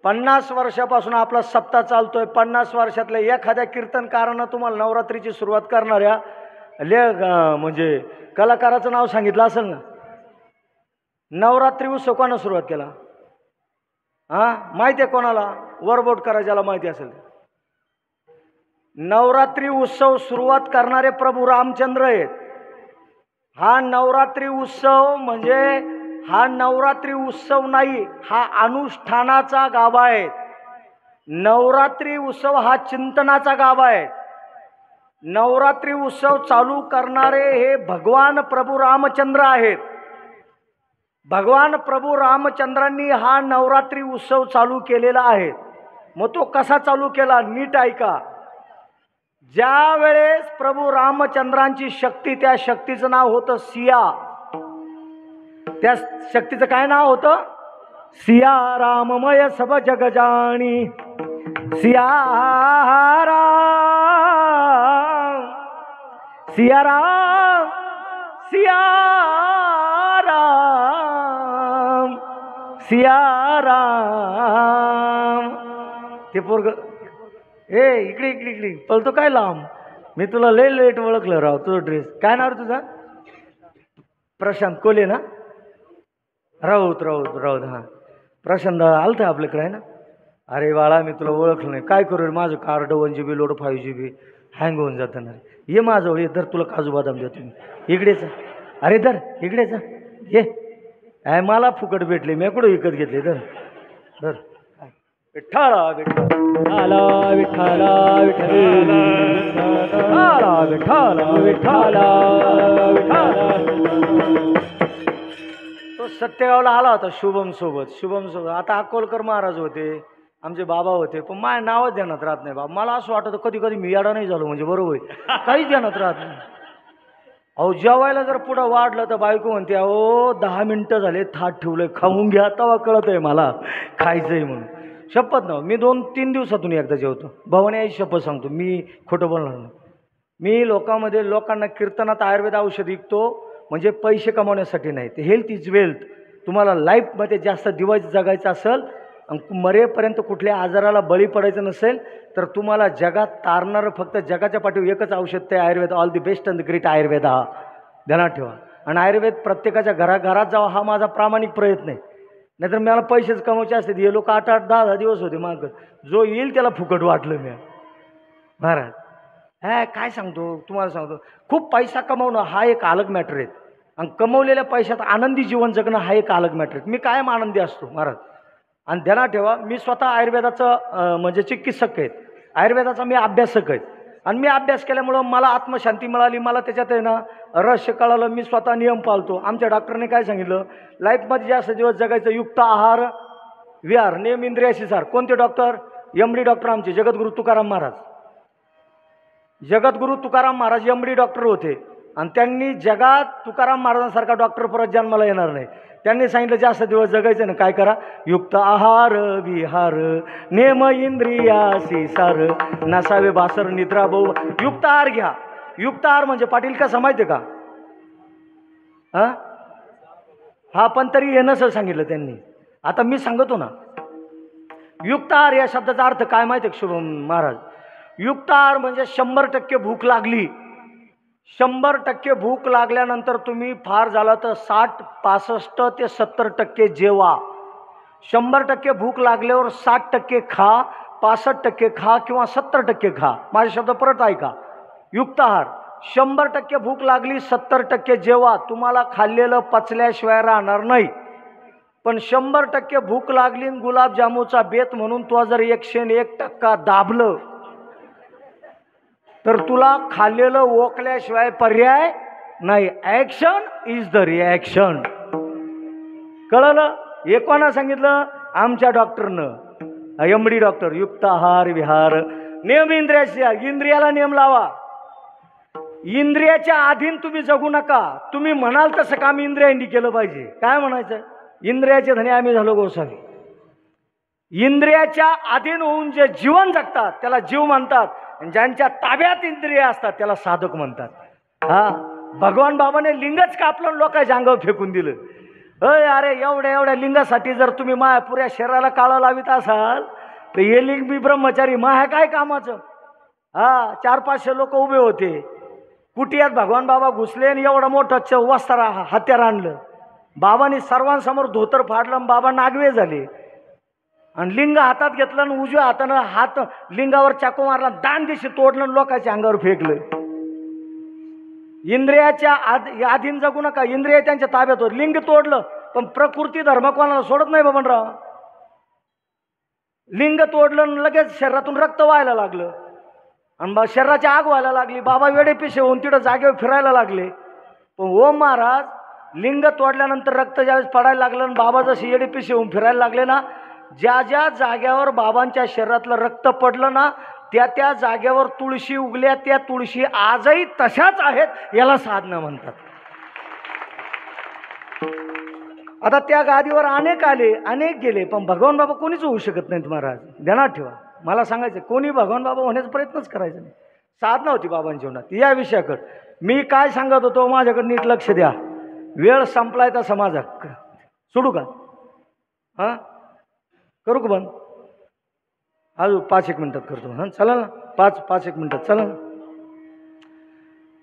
[SPEAKER 1] 50 वर्षापासून आपला सप्ताह चालतोय. 50 वर्षातल्या एखाद्या कीर्तनकारानं तुम्हाला नवरात्रीची सुरुवात करणाऱ्या म्हणजे कलाकाराचं नाव सांगितलं असेल ना? नवरात्री उत्सव कोणा सुरुवात केला? माहिती आहे कोणाला? वरबोट करायच्याला माहिती असेल. नवरात्री उत्सव सुरुवात करणारे प्रभू रामचंद्र आहेत. हा नवरात्री उत्सव म्हणजे हा नवरात्री उत्सव नाही, हा अनुष्ठानाचा गाभा आहे. नवरात्री उत्सव हा चिंतनाचा गाभा आहे. नवरात्री उत्सव चालू करणारे हे भगवान प्रभू रामचंद्र आहेत. भगवान प्रभू रामचंद्रांनी हा नवरात्री उत्सव चालू केलेला आहे. मग तो कसा चालू केला? नीट ऐका. ज्या वेळेस प्रभू रामचंद्रांची शक्ती, त्या शक्तीचं नाव होतं सिया. त्या शक्तीचं काय नाव होतं? सिया राममय सब जग जाणी, सिया राम, सिया राम, सिया राम, सिया राम. ते पोरग इकडे इकडे इकडे पळतो काय लांब? मी तुला लय लेट ओळखलं राव. तुझं ड्रेस काय नाव तुझा? प्रशांत कोले ना? राऊत राऊत राऊत. हां प्रशांत आलं तर आपल्याकडे आहे ना? अरे बाळा मी तुला ओळखलं नाही. काय करू? माझं card 1 GB load 5 GB hang होऊन जातं ना. ये माझं ये धर, तुला काजू बदाम देतो मी. इकडेच. अरे धर इकडेच ये. काय मला फुकट भेटले, मी कुठं विकत घेतले. धर धर. विठ्ठला विठ्ठला विठ्ठला विठ्ठला विठ्ठला विठ्ठला विठ्ठला. तो सत्यगावला आला होता शुभम सोबत. आता अक्कोलकर महाराज होते, आमचे बाबा होते, पण माझ्या नावच ध्यानात राहत नाही बाबा. मला असं वाटतं कधी कधी मी याडा नाही झालो म्हणजे बरोबर आहे, काहीच ध्यानात राहत नाही. अहो जेवायला जर पुढं वाढलं तर बायको म्हणते अहो 10 मिनिटं झाले, थाट ठेवलंय, खाऊन घ्या. तेव्हा कळत आहे मला खायचंय म्हणून. शपथ ना, मी 2-3 दिवसातून एकदा जेवतो. भावाने आई शपथ सांगतो, मी खोटं बोलणार नाही. मी लोकांना कीर्तनात आयुर्वेद औषध विकतो, म्हणजे पैसे कमवण्यासाठी नाही. ते हेल्थ इज वेल्थ. तुम्हाला लाईफमध्ये जास्त दिवस जगायचं असेल आणि मरेपर्यंत कुठल्या आजाराला बळी पडायचं नसेल तर तुम्हाला जगात तारणारं फक्त जगाच्या पाठीवर एकच औषध, ते Ayurveda. All the best and the great Ayurveda. हा ध्यानात ठेवा. आणि आयुर्वेद प्रत्येकाच्या घराघरात जावं हा माझा प्रामाणिक प्रयत्न आहे. नाहीतर मला पैसेच कमवायचे असते. हे लोक 8-8, 10-10 दिवस होते मागं. जो येईल त्याला फुकट वाटलं मी. महाराज काय सांगतो तुम्हाला, सांगतो खूप पैसा कमवणं हा एक अलग मॅटर आहे, आणि कमवलेल्या पैशात आनंदी जीवन जगणं हा एक अलग मॅटर आहे. मी कायम आनंदी असतो महाराज. आणि ध्यानात ठेवा, मी स्वतः आयुर्वेदाचं म्हणजे चिकित्सक आहेत, आयुर्वेदाचा मी अभ्यासक आहे. आणि मी अभ्यास केल्यामुळं मला आत्मशांती मिळाली. मला त्याच्यात आहे ना रहस्य कळालं. मी स्वतः नियम पाळतो. आमच्या डॉक्टरने काय सांगितलं, लाईफमध्ये जास्त दिवस जगायचं युक्त आहार विहार नियम इंद्रियाशी सार. कोणते डॉक्टर? MD डॉक्टर आमचे जगद्गुरू तुकाराम महाराज. जगद्गुरू तुकाराम महाराज MD डॉक्टर होते. आणि त्यांनी जगात तुकाराम महाराजांसारखा डॉक्टर परत जन्माला येणार नाही. त्यांनी सांगितलं जास्त दिवस जगायचं ना काय करा, युक्त आहार विहार नेम इंद्रियासी सार नसावे बासर निद्रा बहु. युक्त आहार घ्या. युक्त आहार म्हणजे पाटील कसं माहिती आहे का? हा पण तरी हे नसेल सांगितलं त्यांनी. आता मी सांगतो ना, युक्त आहार या शब्दाचा अर्थ काय माहिती आहे शुभम महाराज? युक्त आहार म्हणजे 100% भूक लागली. 100% भूक लागल्यानंतर तुम्ही फार झालं तर 60, 65 ते 70% जेवा. 100% भूक लागल्यावर 60% खा, 65% खा किंवा 70% खा. माझे शब्द परत ऐका. युक्त आहार 100% भूक लागली, 70% जेवा. तुम्हाला खाल्लेलं पचल्याशिवाय राहणार नाही. पण 100% भूक लागली, गुलाबजामुचा बेत म्हणून तो जर 101% दाबलं तर तुला खाल्लेलं ओकल्याशिवाय पर्याय नाही. Action is the reaction. कळलं? हे कोणा सांगितलं? आमच्या डॉक्टरनं, MD डॉक्टर. युक्त आहार विहार नियम इंद्रियाशी. इंद्रियाला नियम लावा. इंद्रियाच्या अधीन तुम्ही जगू नका. तुम्ही म्हणाल तसं काम इंद्रियांनी केलं पाहिजे. काय म्हणायचं? इंद्रियाचे धनी आम्ही झालो गोसावी. इंद्रियाच्या अधीन होऊन जे जीवन जगतात त्याला जीव म्हणतात. ज्यांच्या ताब्यात इंद्रिय असतात त्याला साधक म्हणतात. हा भगवान बाबाने लिंगच कापलं, लोकांच्या अंगावर फेकून दिलं. अरे एवढ्या लिंगासाठी जर तुम्ही माया पुऱ्या शरीराला काळा लावित असाल तर हे लिंग बी ब्रह्मचारी माया काय कामाचं? 400-500 लोक उभे होते. कुटियात भगवान बाबा घुसले आणि एवढा मोठं वस्त्र हत्यार आणलं. बाबांनी सर्वांसमोर धोतर फाडलं. बाबा नागवे झाले आणि लिंग हातात घेतलं आणि उजव्या हातानं हात लिंगावर चाकू मारला, दान दिशी तोडलं, लोकांच्या अंगावर फेकलं. इंद्रियाच्या अधीन जगू नका. इंद्रिय त्यांच्या ताब्यात होत. लिंग तोडलं पण प्रकृती धर्म कोणाला सोडत नाही बाबनराव. लिंग तोडलं लगेच शरीरातून रक्त व्हायला लागलं आणि शरीराची आग व्हायला लागली. बाबा वेडेपिशे होऊन तिथं जागेवर फिरायला लागले. पण ओम महाराज लिंग तोडल्यानंतर रक्त ज्यावेळेस पडायला लागलं आणि बाबा जसे वेडेपिशे होऊन फिरायला लागले ना, ज्या ज्या जाग्यावर बाबांच्या शरीरातलं रक्त पडलं ना त्या जागेवर तुळशी उगल्या. त्या तुळशी आजही तशाच आहेत. याला साधना म्हणतात. आता त्या गादीवर अनेक आले, अनेक गेले, पण भगवान बाबा कोणीच होऊ शकत नाहीत महाराज. ध्यानात ठेवा. मला सांगायचं, कोणी भगवान बाबा होण्याचा प्रयत्नच करायचा नाही. साधना होती बाबांच्या जीवनात. या विषयाकडे मी काय सांगत होतो, माझ्याकडे नीट लक्ष द्या. वेळ संपलाय तसा माझा. सोडू का? करू का बंद? अजून 5-1 मिनिटात करतो. चला ना, 5-1 मिनिटात चला ना.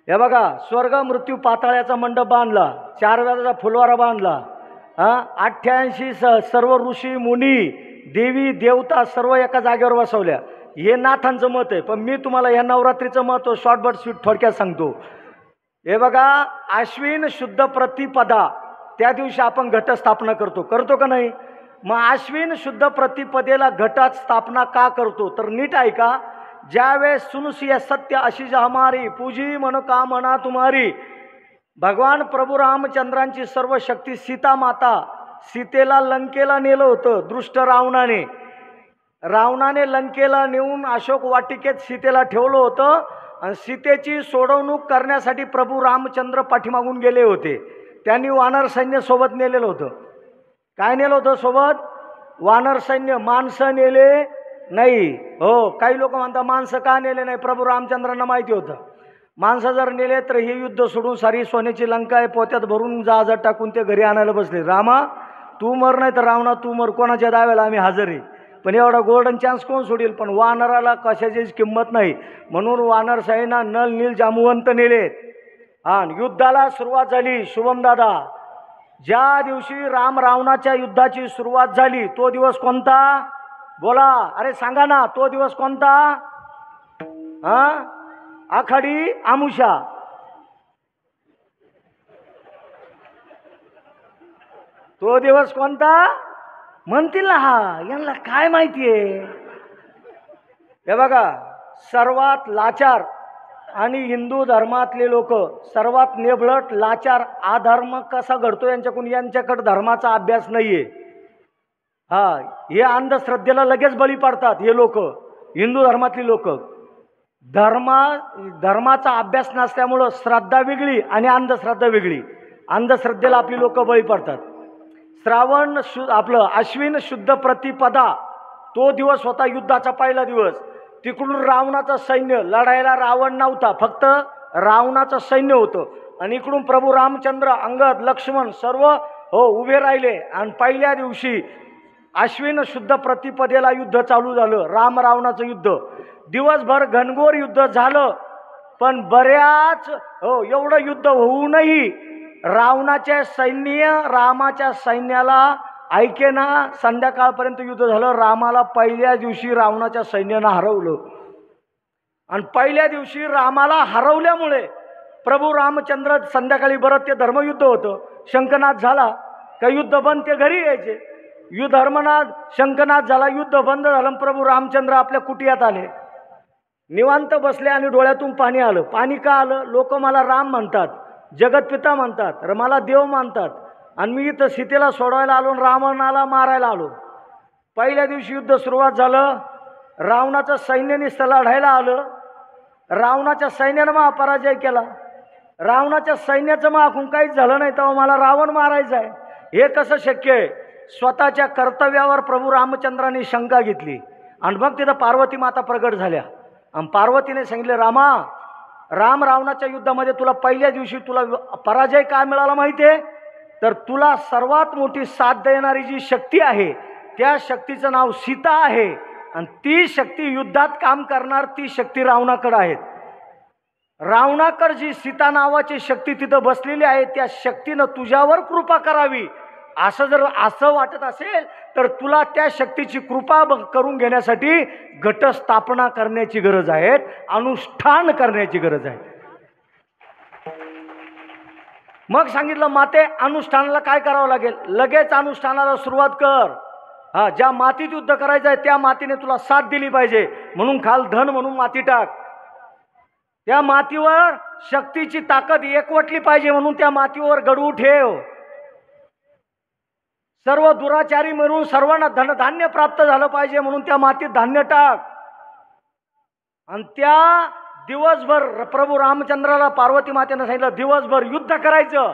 [SPEAKER 1] हे बघा, स्वर्ग मृत्यू पाताळ्याचा मंडप बांधला, 4 वेळाचा फुलवारा बांधला. 88 सर्व ऋषी मुनी देवी देवता सर्व एका जागेवर बसवल्या. हे नाथांचं मत आहे. पण मी तुम्हाला या नवरात्रीचं महत्त्व शॉर्ट बट स्वीट थोडक्यात सांगतो. हे बघा, आश्विन शुद्ध प्रतिपदा त्या दिवशी आपण घटस्थापना करतो का नाही? मग आश्विन शुद्ध प्रतिपदेला घटात स्थापना का करतो? तर नीट ऐका. ज्यावेळेस सुनुसिया सत्य अशीज हमारी पूजी मनोकामना तुम्हारी. भगवान प्रभू रामचंद्रांची सर्व शक्ती सीता माता, सीतेला लंकेला नेलं होतं दृष्ट रावणाने. रावणाने लंकेला नेऊन अशोक वाटिकेत सीतेला ठेवलं होतं आणि सीतेची सोडवणूक करण्यासाठी प्रभू रामचंद्र पाठीमागून गेले होते. त्यांनी वानर सैन्य सोबत नेलेलं होतं. काय नेलं होतं सोबत? वानर सैन्य. माणसं नेले नाही. हो, काही लोक म्हणतात माणसं का नेले नाही? प्रभू रामचंद्रांना माहिती होतं माणसं जर नेले तर हे युद्ध सोडून सारी सोन्याची लंका आहे पोत्यात भरून जहाजात टाकून ते घरी आणायला बसले. रामा तू मर नाही तर रावणा तू मर, कोणाच्या दाव्याला आम्ही हजर आहे. पण एवढा गोल्डन चान्स कोण सोडील. पण वानराला कशाचीच किंमत नाही म्हणून वानरशाहीना नल नील जामुवंत नेलेत. हा युद्धाला सुरुवात झाली. शुभम दादा, ज्या दिवशी राम रावणाच्या युद्धाची सुरुवात झाली तो दिवस कोणता बोला. अरे सांगा ना तो दिवस कोणता. हा आखाडी आमुषा. तो दिवस कोणता म्हणतील ना. हा यांना काय माहितीये. हे बघा सर्वात लाचार आणि हिंदू धर्मातले लोक सर्वात नेबळट लाचार अधर्म कसा घडतो यांच्याकडे धर्माचा अभ्यास नाहीये. हा हे अंधश्रद्धेला लगेच बळी पडतात हे लोक. हिंदू धर्मातली लोक धर्माचा अभ्यास नसल्यामुळं श्रद्धा वेगळी आणि अंधश्रद्धा वेगळी. अंधश्रद्धेला आपली लोक बळी पडतात. आपलं अश्विन शुद्ध प्रतिपदा तो दिवस होता युद्धाचा पहिला दिवस. तिकडून रावणाचं सैन्य लढायला रावण नव्हता, फक्त रावणाचं सैन्य होतं. आणि इकडून प्रभू रामचंद्र अंगद लक्ष्मण सर्व उभे राहिले. आणि पहिल्या दिवशी अश्विन शुद्ध प्रतिपदेला युद्ध चालू झालं. राम रावणाचं युद्ध दिवसभर घनघोर युद्ध झालं. पण बऱ्याच एवढं युद्ध होऊनही रावणाचे सैन्य रामाच्या सैन्याला ऐकेना. संध्याकाळपर्यंत युद्ध झालं. रामाला पहिल्या दिवशी रावणाच्या सैन्यानं हरवलं. आणि पहिल्या दिवशी रामाला हरवल्यामुळे प्रभू रामचंद्र संध्याकाळी बरं ते धर्मयुद्ध होतं. शंखनाद झाला का युद्ध बंद, ते घरी यायचे. धर्मनाद शंखनाद झाला, युद्ध बंद झालं. प्रभू रामचंद्र आपल्या कुटियात आले, निवांत बसले आणि डोळ्यातून पाणी आलं. पाणी का आलं. लोक मला राम म्हणतात, जगतपिता म्हणतात, मला देव मानतात. आणि मी इथं सीतेला सोडवायला आलो, रावणाला मारायला आलो. पहिल्या दिवशी युद्ध सुरुवात झालं. रावणाचं सैन्य नुसतं लढायला आलं. रावणाच्या सैन्यानं मग पराजय केला. रावणाच्या सैन्याचं मागून काहीच झालं नाही, तेव्हा मला रावण मारायचा आहे. हे कसं शक्य आहे. स्वतःच्या कर्तव्यावर प्रभू रामचंद्रांनी शंका घेतली. आणि मग तिथं पार्वती माता प्रगट झाल्या. आणि पार्वतीने सांगितले, राम रावणाच्या युद्धामध्ये तुला पहिल्या दिवशी तुला पराजय काय मिळाला माहिती आहे. तर तुला सर्वात मोठी साथ देणारी जी शक्ती आहे त्या शक्तीचं नाव सीता आहे. आणि ती शक्ती युद्धात काम करणार ती शक्ती रावणाकडे आहे. रावणाकडे जी सीता नावाची शक्ती तिथं बसलेली आहे त्या शक्तीनं तुझ्यावर कृपा करावी असं वाटत असेल तर तुला त्या शक्तीची कृपा करून घेण्यासाठी घटस्थापना करण्याची गरज आहे, अनुष्ठान करण्याची गरज आहे. मग सांगितलं माते अनुष्ठानाला काय करावं लागेल. लगेच अनुष्ठानाला सुरुवात कर. हा ज्या मातीत युद्ध करायचं आहे त्या मातीने तुला साथ दिली पाहिजे. म्हणून खाल धन म्हणून माती टाक. त्या मातीवर शक्तीची ताकद एकवटली पाहिजे म्हणून त्या मातीवर गडू ठेव. सर्व दुराचारी मिळून सर्वांना धनधान्य प्राप्त झालं पाहिजे म्हणून त्या मातीत धान्य टाक. आणि त्या दिवसभर प्रभू रामचंद्राला पार्वती मातेनं सांगितलं दिवसभर युद्ध करायचं.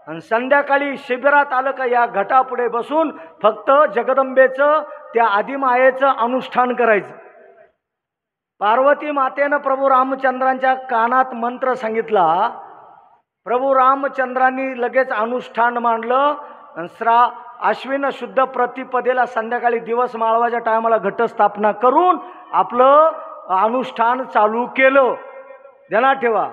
[SPEAKER 1] आणि संध्याकाळी शिबिरात आलं का या घटापुढे बसून फक्त जगदंबेचं त्या आदिमायेचं अनुष्ठान करायचं. पार्वती मातेनं प्रभू रामचंद्रांच्या कानात मंत्र सांगितला. प्रभू रामचंद्रांनी लगेच अनुष्ठान मांडलं. आणि अश्विन शुद्ध प्रतिपदेला संध्याकाळी दिवस माळवाच्या टायमाला घटस्थापना करून आपलं अनुष्ठान चालू केलं. ध्यानात ठेवा,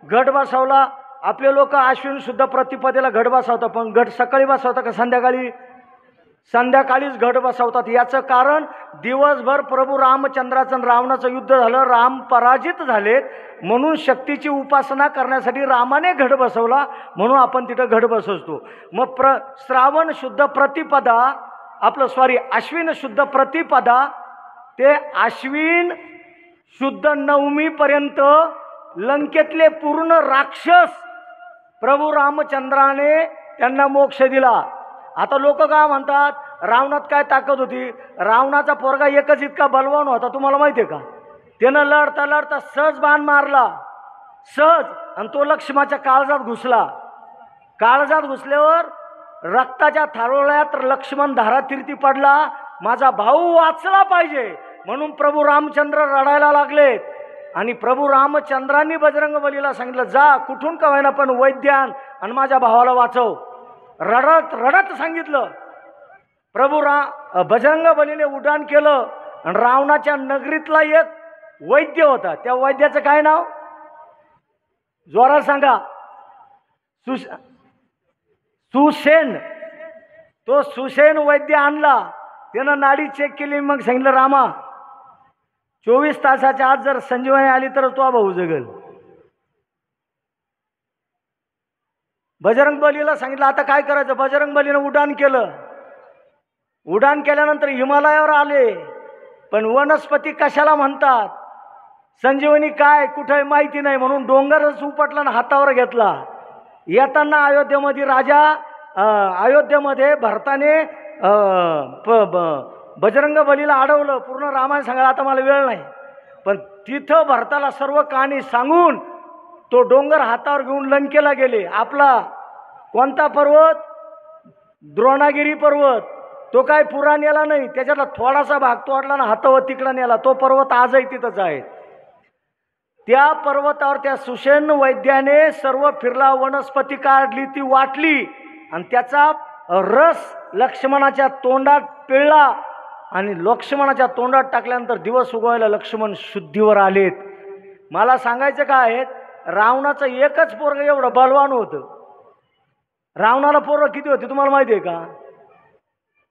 [SPEAKER 1] घट बसवला. आपले लोक अश्विन शुद्ध प्रतिपदेला घट बसवतात, पण घट सकाळी बसवतात का संध्याकाळी. संध्याकाळीच घट बसवतात. याचं कारण दिवसभर प्रभू रामचंद्राचं रावणाचं युद्ध झालं, राम पराजित झालेत म्हणून शक्तीची उपासना करण्यासाठी रामाने घट बसवला म्हणून आपण तिथं घट बसवतो. मग श्रावण शुद्ध प्रतिपदा अश्विन शुद्ध प्रतिपदा ते अश्विन शुद्ध नवमीपर्यंत लंकेतले पूर्ण राक्षस प्रभू रामचंद्राने त्यांना मोक्ष दिला. आता लोक काय म्हणतात रावणात काय ताकद होती. रावणाचा पोरगा एकच इतका बलवान होता तुम्हाला माहिती आहे का. त्यानं लढता लढता सहज बाण मारला, सहज, आणि तो लक्ष्मणाच्या काळजात घुसला. काळजात घुसल्यावर रक्ताच्या थारोळ्यात लक्ष्मण धारातीर्थी पडला. माझा भाऊ वाचला पाहिजे म्हणून प्रभू रामचंद्र रडायला लागले. आणि प्रभू रामचंद्रांनी बजरंग बलीला सांगितलं, जा कुठून का होईना पण वैद्य आण आणि माझ्या भावाला वाचव. रडत रडत सांगितलं. बजरंग बलीने उड्डाण केलं आणि रावणाच्या नगरीतला एक वैद्य होता. त्या वैद्याचं काय नाव? जोरात सांगा. सुसेन. तो सुसेन वैद्य आणला. त्यानं नाडी चेक केली. मग सांगितलं, रामा 24 तासाच्या आत जर संजीवनी आली तर तो भाऊ जगल. बजरंग बलीला सांगितलं, आता काय करायचं? बजरंग बलीनं उड्डाण केलं. उड्डाण केल्यानंतर हिमालयावर आले. पण वनस्पती कशाला म्हणतात, संजीवनी काय कुठे माहिती नाही, म्हणून डोंगरच उपटला आणि हातावर घेतला. येताना अयोध्येमध्ये भरताने बजरंग बलीला अडवलं. पूर्ण रामायण सांगायला आता मला वेळ नाही, पण तिथं भरताला सर्व कहाणी सांगून तो डोंगर हातावर घेऊन लंकेला गेले. आपला कोणता पर्वत? द्रोणागिरी पर्वत. तो काय पुरा नेला नाही, त्याच्यातला थोडासा भाग तोडला ना हातावर तिकडा नेला. तो पर्वत आजही तिथंच आहे. त्या पर्वतावर त्या सुषेण वैद्याने सर्व फिरला, वनस्पती काढली, ती वाटली आणि त्याचा रस लक्ष्मणाच्या तोंडात पिळला आणि लक्ष्मणाच्या तोंडात टाकल्यानंतर दिवस उगवायला लक्ष्मण शुद्धीवर आलेत. मला सांगायचं काय, रावणाचं एकच पोरग एवढं बलवान होतं. रावणाला पोरं किती होते तुम्हाला माहिती आहे का?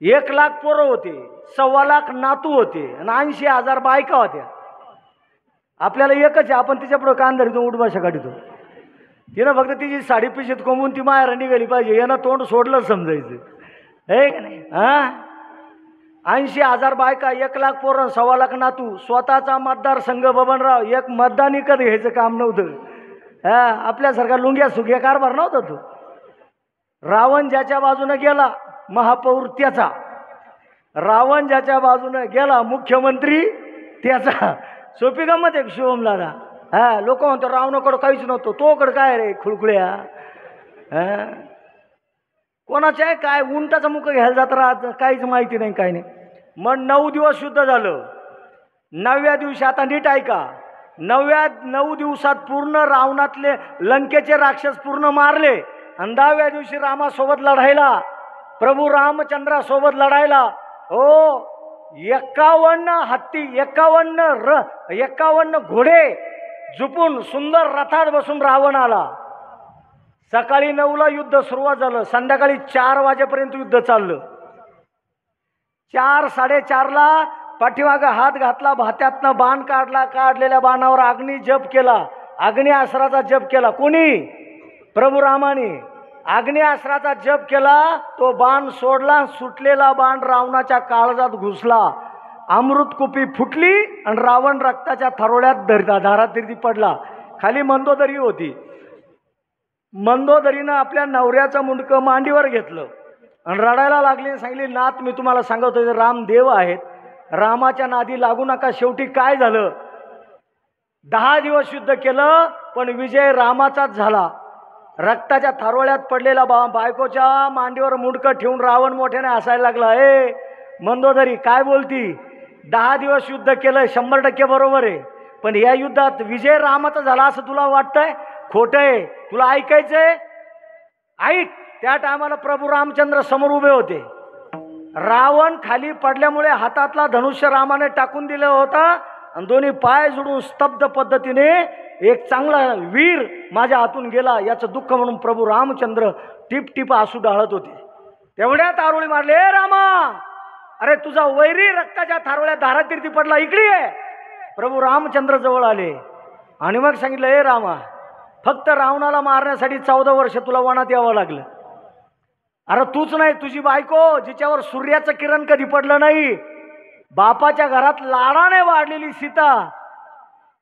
[SPEAKER 1] 1 लाख पोरं होते, 1.25 लाख नातू होते आणि 80,000 बायका होत्या. आपल्याला एकच आहे, आपण तिच्यापुढं कान धरितो, उठभाषा काढितो. तिनं फक्त तिची साडी पिशीत कोंबून ती माहेर निघाली पाहिजे, यानं तोंड सोडलं समजायचं, आहे का नाही? 80,000 बायका, 1 लाख पोरं, 1.25 लाख नातू, स्वतःचा मतदारसंघ बबनराव. एक मतदान विकत घ्यायचं काम नव्हतं. आपल्यासारखा लुंग्या सुग्या कारभार नव्हता तो. रावण ज्याच्या बाजूने गेला महापौर त्याचा, रावण ज्याच्या बाजूने गेला मुख्यमंत्री त्याचा. सोपी गंमत आहे शुभम दादा. लोक म्हणतो रावणाकडं काहीच नव्हतं, तोकडं काय रे खुळखुळ्या. कोणाच्या आहे काय उंटाचा मुख घ्यायला जात राहत, काहीच माहिती नाही, काही नाही. मग 9 दिवस युद्ध झालं. 9व्या दिवशी, आता नीट ऐका, 9 दिवसात पूर्ण रावणातले लंकेचे राक्षस पूर्ण मारले आणि 10व्या दिवशी रामासोबत लढायला, प्रभू रामचंद्रासोबत लढायला 51 हत्ती, 51 घोडे झुपून सुंदर रथात बसून रावण आला. सकाळी 9ला युद्ध सुरुवात झालं, संध्याकाळी 4 वाजेपर्यंत युद्ध चाललं. 4-4:30ला पाठीमागं हात घातला, भात्यातनं बाण काढला, काढलेल्या बाणावर अग्नी जप केला, अग्नी अस्त्राचा जप केला. कोणी? प्रभू रामाने अग्नी अस्त्राचा जप केला. तो बाण सोडला, सुटलेला बाण रावणाच्या काळजात घुसला, अमृतकुपी फुटली आणि रावण रक्ताच्या थरोळ्यात धारातीर्थी पडला. खाली मंदोदरी होती. मंदोदरीनं आपल्या नवऱ्याचं मुंडकं मांडीवर घेतलं आणि रडायला लागली. सांगितली, नाथ मी तुम्हाला सांगतो राम देव आहेत, रामाच्या नादी लागू नका. शेवटी काय झालं, 10 दिवस युद्ध केलं पण विजय रामाचाच झाला. रक्ताच्या थारोळ्यात पडलेला बायकोच्या मांडीवर मुंडकं ठेवून रावण मोठ्याने हसायला लागला. मंदोदरी काय बोलती, 10 दिवस युद्ध केलं, 100% बरोबर आहे, पण या युद्धात विजय रामाचा झाला असं तुला वाटतंय? खोटं आहे, तुला ऐकायचंय? ऐक. त्या टायमाला प्रभू रामचंद्र समोर उभे होते. रावण खाली पडल्यामुळे हातातला धनुष्य रामाने टाकून दिला होता आणि दोन्ही पाय जोडून स्तब्ध पद्धतीने एक चांगला वीर माझ्या हातून गेला याचं दुःख म्हणून प्रभू रामचंद्र टिप टिप आसू ढाळत होते. तेवढ्यात आरोळी मारले, रामा, अरे तुझा वैरी रक्ताच्या थारोळ्यात धारातीर्थी पडला, इकडे आहे. प्रभू रामचंद्र जवळ आले आणि मग सांगितलं, रामा, फक्त रावणाला मारण्यासाठी 14 वर्ष तुला वनात यावं लागलं. अरे तूच नाही, तुझी बायको, जिच्यावर सूर्याचं किरण कधी पडलं नाही, बापाच्या घरात लाडाने वाढलेली सीता,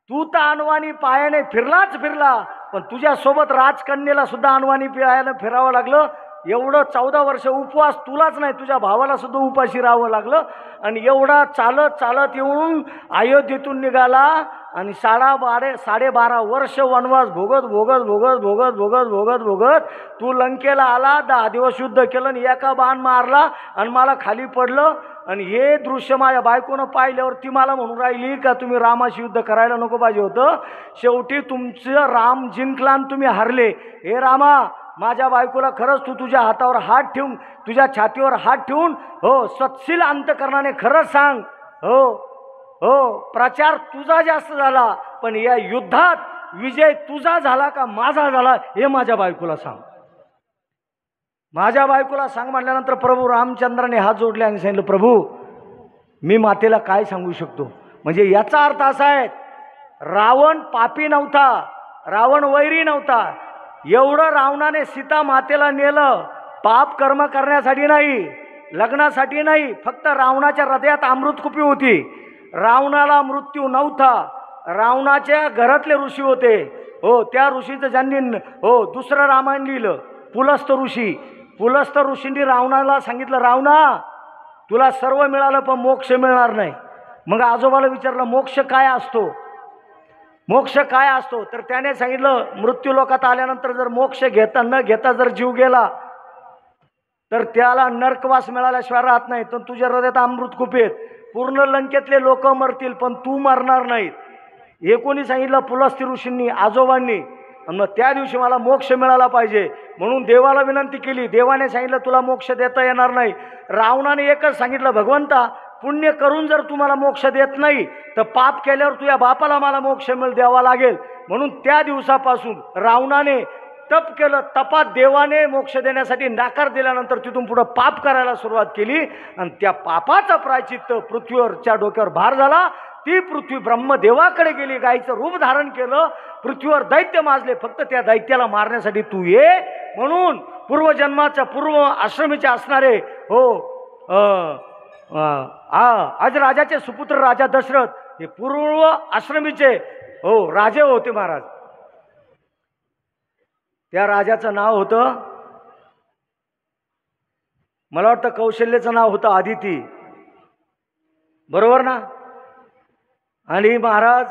[SPEAKER 1] तू तर अनवाणी पायाने फिरला, पण तुझ्यासोबत राजकन्येला सुद्धा अनवाणी पायाने फिरावं लागलं. एवढं 14 वर्ष उपवास तुलाच नाही, तुझ्या भावाला सुद्धा उपाशी राहावं लागलं. आणि एवढा चालत येऊन अयोध्येतून निघाला आणि 12.5 वर्ष वनवास भोगत भोगत भोगत भोगत भोगत भोगत भोगत तू लंकेला आला, 10 दिवस युद्ध केलं आणि एका बाण मारला आणि मला खाली पडलं. आणि हे दृश्य माझ्या बायकोनं पाहिल्यावर ती मला म्हणून राहिली का तुम्ही रामाशी युद्ध करायला नको पाहिजे होतं. शेवटी तुमचं राम जिंकला आणि तुम्ही हारले. हे रामा, माझ्या बायकोला खरंच तू तुझ्या हातावर हात ठेवून, तुझ्या छातीवर हात ठेवून हो सत्शील अंतकरणाने खरंच सांग. हो हो, प्रचार तुझा जास्त झाला, पण या युद्धात विजय तुझा झाला का माझा झाला हे माझ्या बायकोला सांग. माझ्या बायकोला सांग म्हटल्यानंतर प्रभू रामचंद्राने हात जोडले आणि सांगितलं, प्रभू मी मातेला काय सांगू शकतो. म्हणजे याचा अर्थ असा आहे, रावण पापी नव्हता, रावण वैरी नव्हता. एवढं रावणाने सीता मातेला नेलं पाप कर्म करण्यासाठी नाही, लग्नासाठी नाही, फक्त रावणाच्या हृदयात अमृतकुपी होती. रावणाला मृत्यू नव्हता. रावणाच्या घरातले ऋषी होते. हो, त्या ऋषीचं ज्यांनी हो दुसरं रामायण लिहिलं, पुलस्त ऋषी. पुलस्त ऋषींनी रावणाला सांगितलं, रावणा तुला सर्व मिळालं पण मोक्ष मिळणार नाही. मग आजोबाला विचारलं, मोक्ष काय असतो, मोक्ष काय असतो. तर त्याने सांगितलं, मृत्यू लोकात आल्यानंतर जर मोक्ष घेता न घेता जर जीव गेला तर त्याला नरकवास मिळाल्याशिवाय राहत नाही. तर तुझ्या हृदयात अमृत कुपेत पूर्ण लंकेतले लोक मरतील पण तू मरणार नाहीत. हे कोणी सांगितलं? पुलस्ती ऋषींनी, आजोबांनी. मग त्या दिवशी मला मोक्ष मिळाला पाहिजे म्हणून देवाला विनंती केली. देवाने सांगितलं तुला मोक्ष देता येणार नाही. रावणाने एकच सांगितलं, भगवंता पुण्य करून जर तुम्हाला मोक्ष देत नाही तर पाप केल्यावर तुझ्या बापाला मला मोक्ष द्यावा लागेल. म्हणून त्या दिवसापासून रावणाने तप केलं. तपात देवाने मोक्ष देण्यासाठी नाकार दिल्यानंतर तिथून पुढे पाप करायला सुरुवात केली आणि त्या पापाचा प्रायचित्त पृथ्वीवरच्या डोक्यावर भार झाला. ती पृथ्वी ब्रह्मदेवाकडे गेली, गायीचं रूप धारण केलं, पृथ्वीवर दैत्य माजले. फक्त त्या दैत्याला मारण्यासाठी तू ये म्हणून पूर्वजन्माच्या पूर्व आश्रमीचे असणारे हो आज राजाचे सुपुत्र राजा दशरथ हे पूर्व आश्रमीचे हो राजे होते महाराज. त्या राजाचं नाव होतं, मला वाटतं कौशल्याचं नाव होतं आदिती, बरोबर ना. आणि महाराज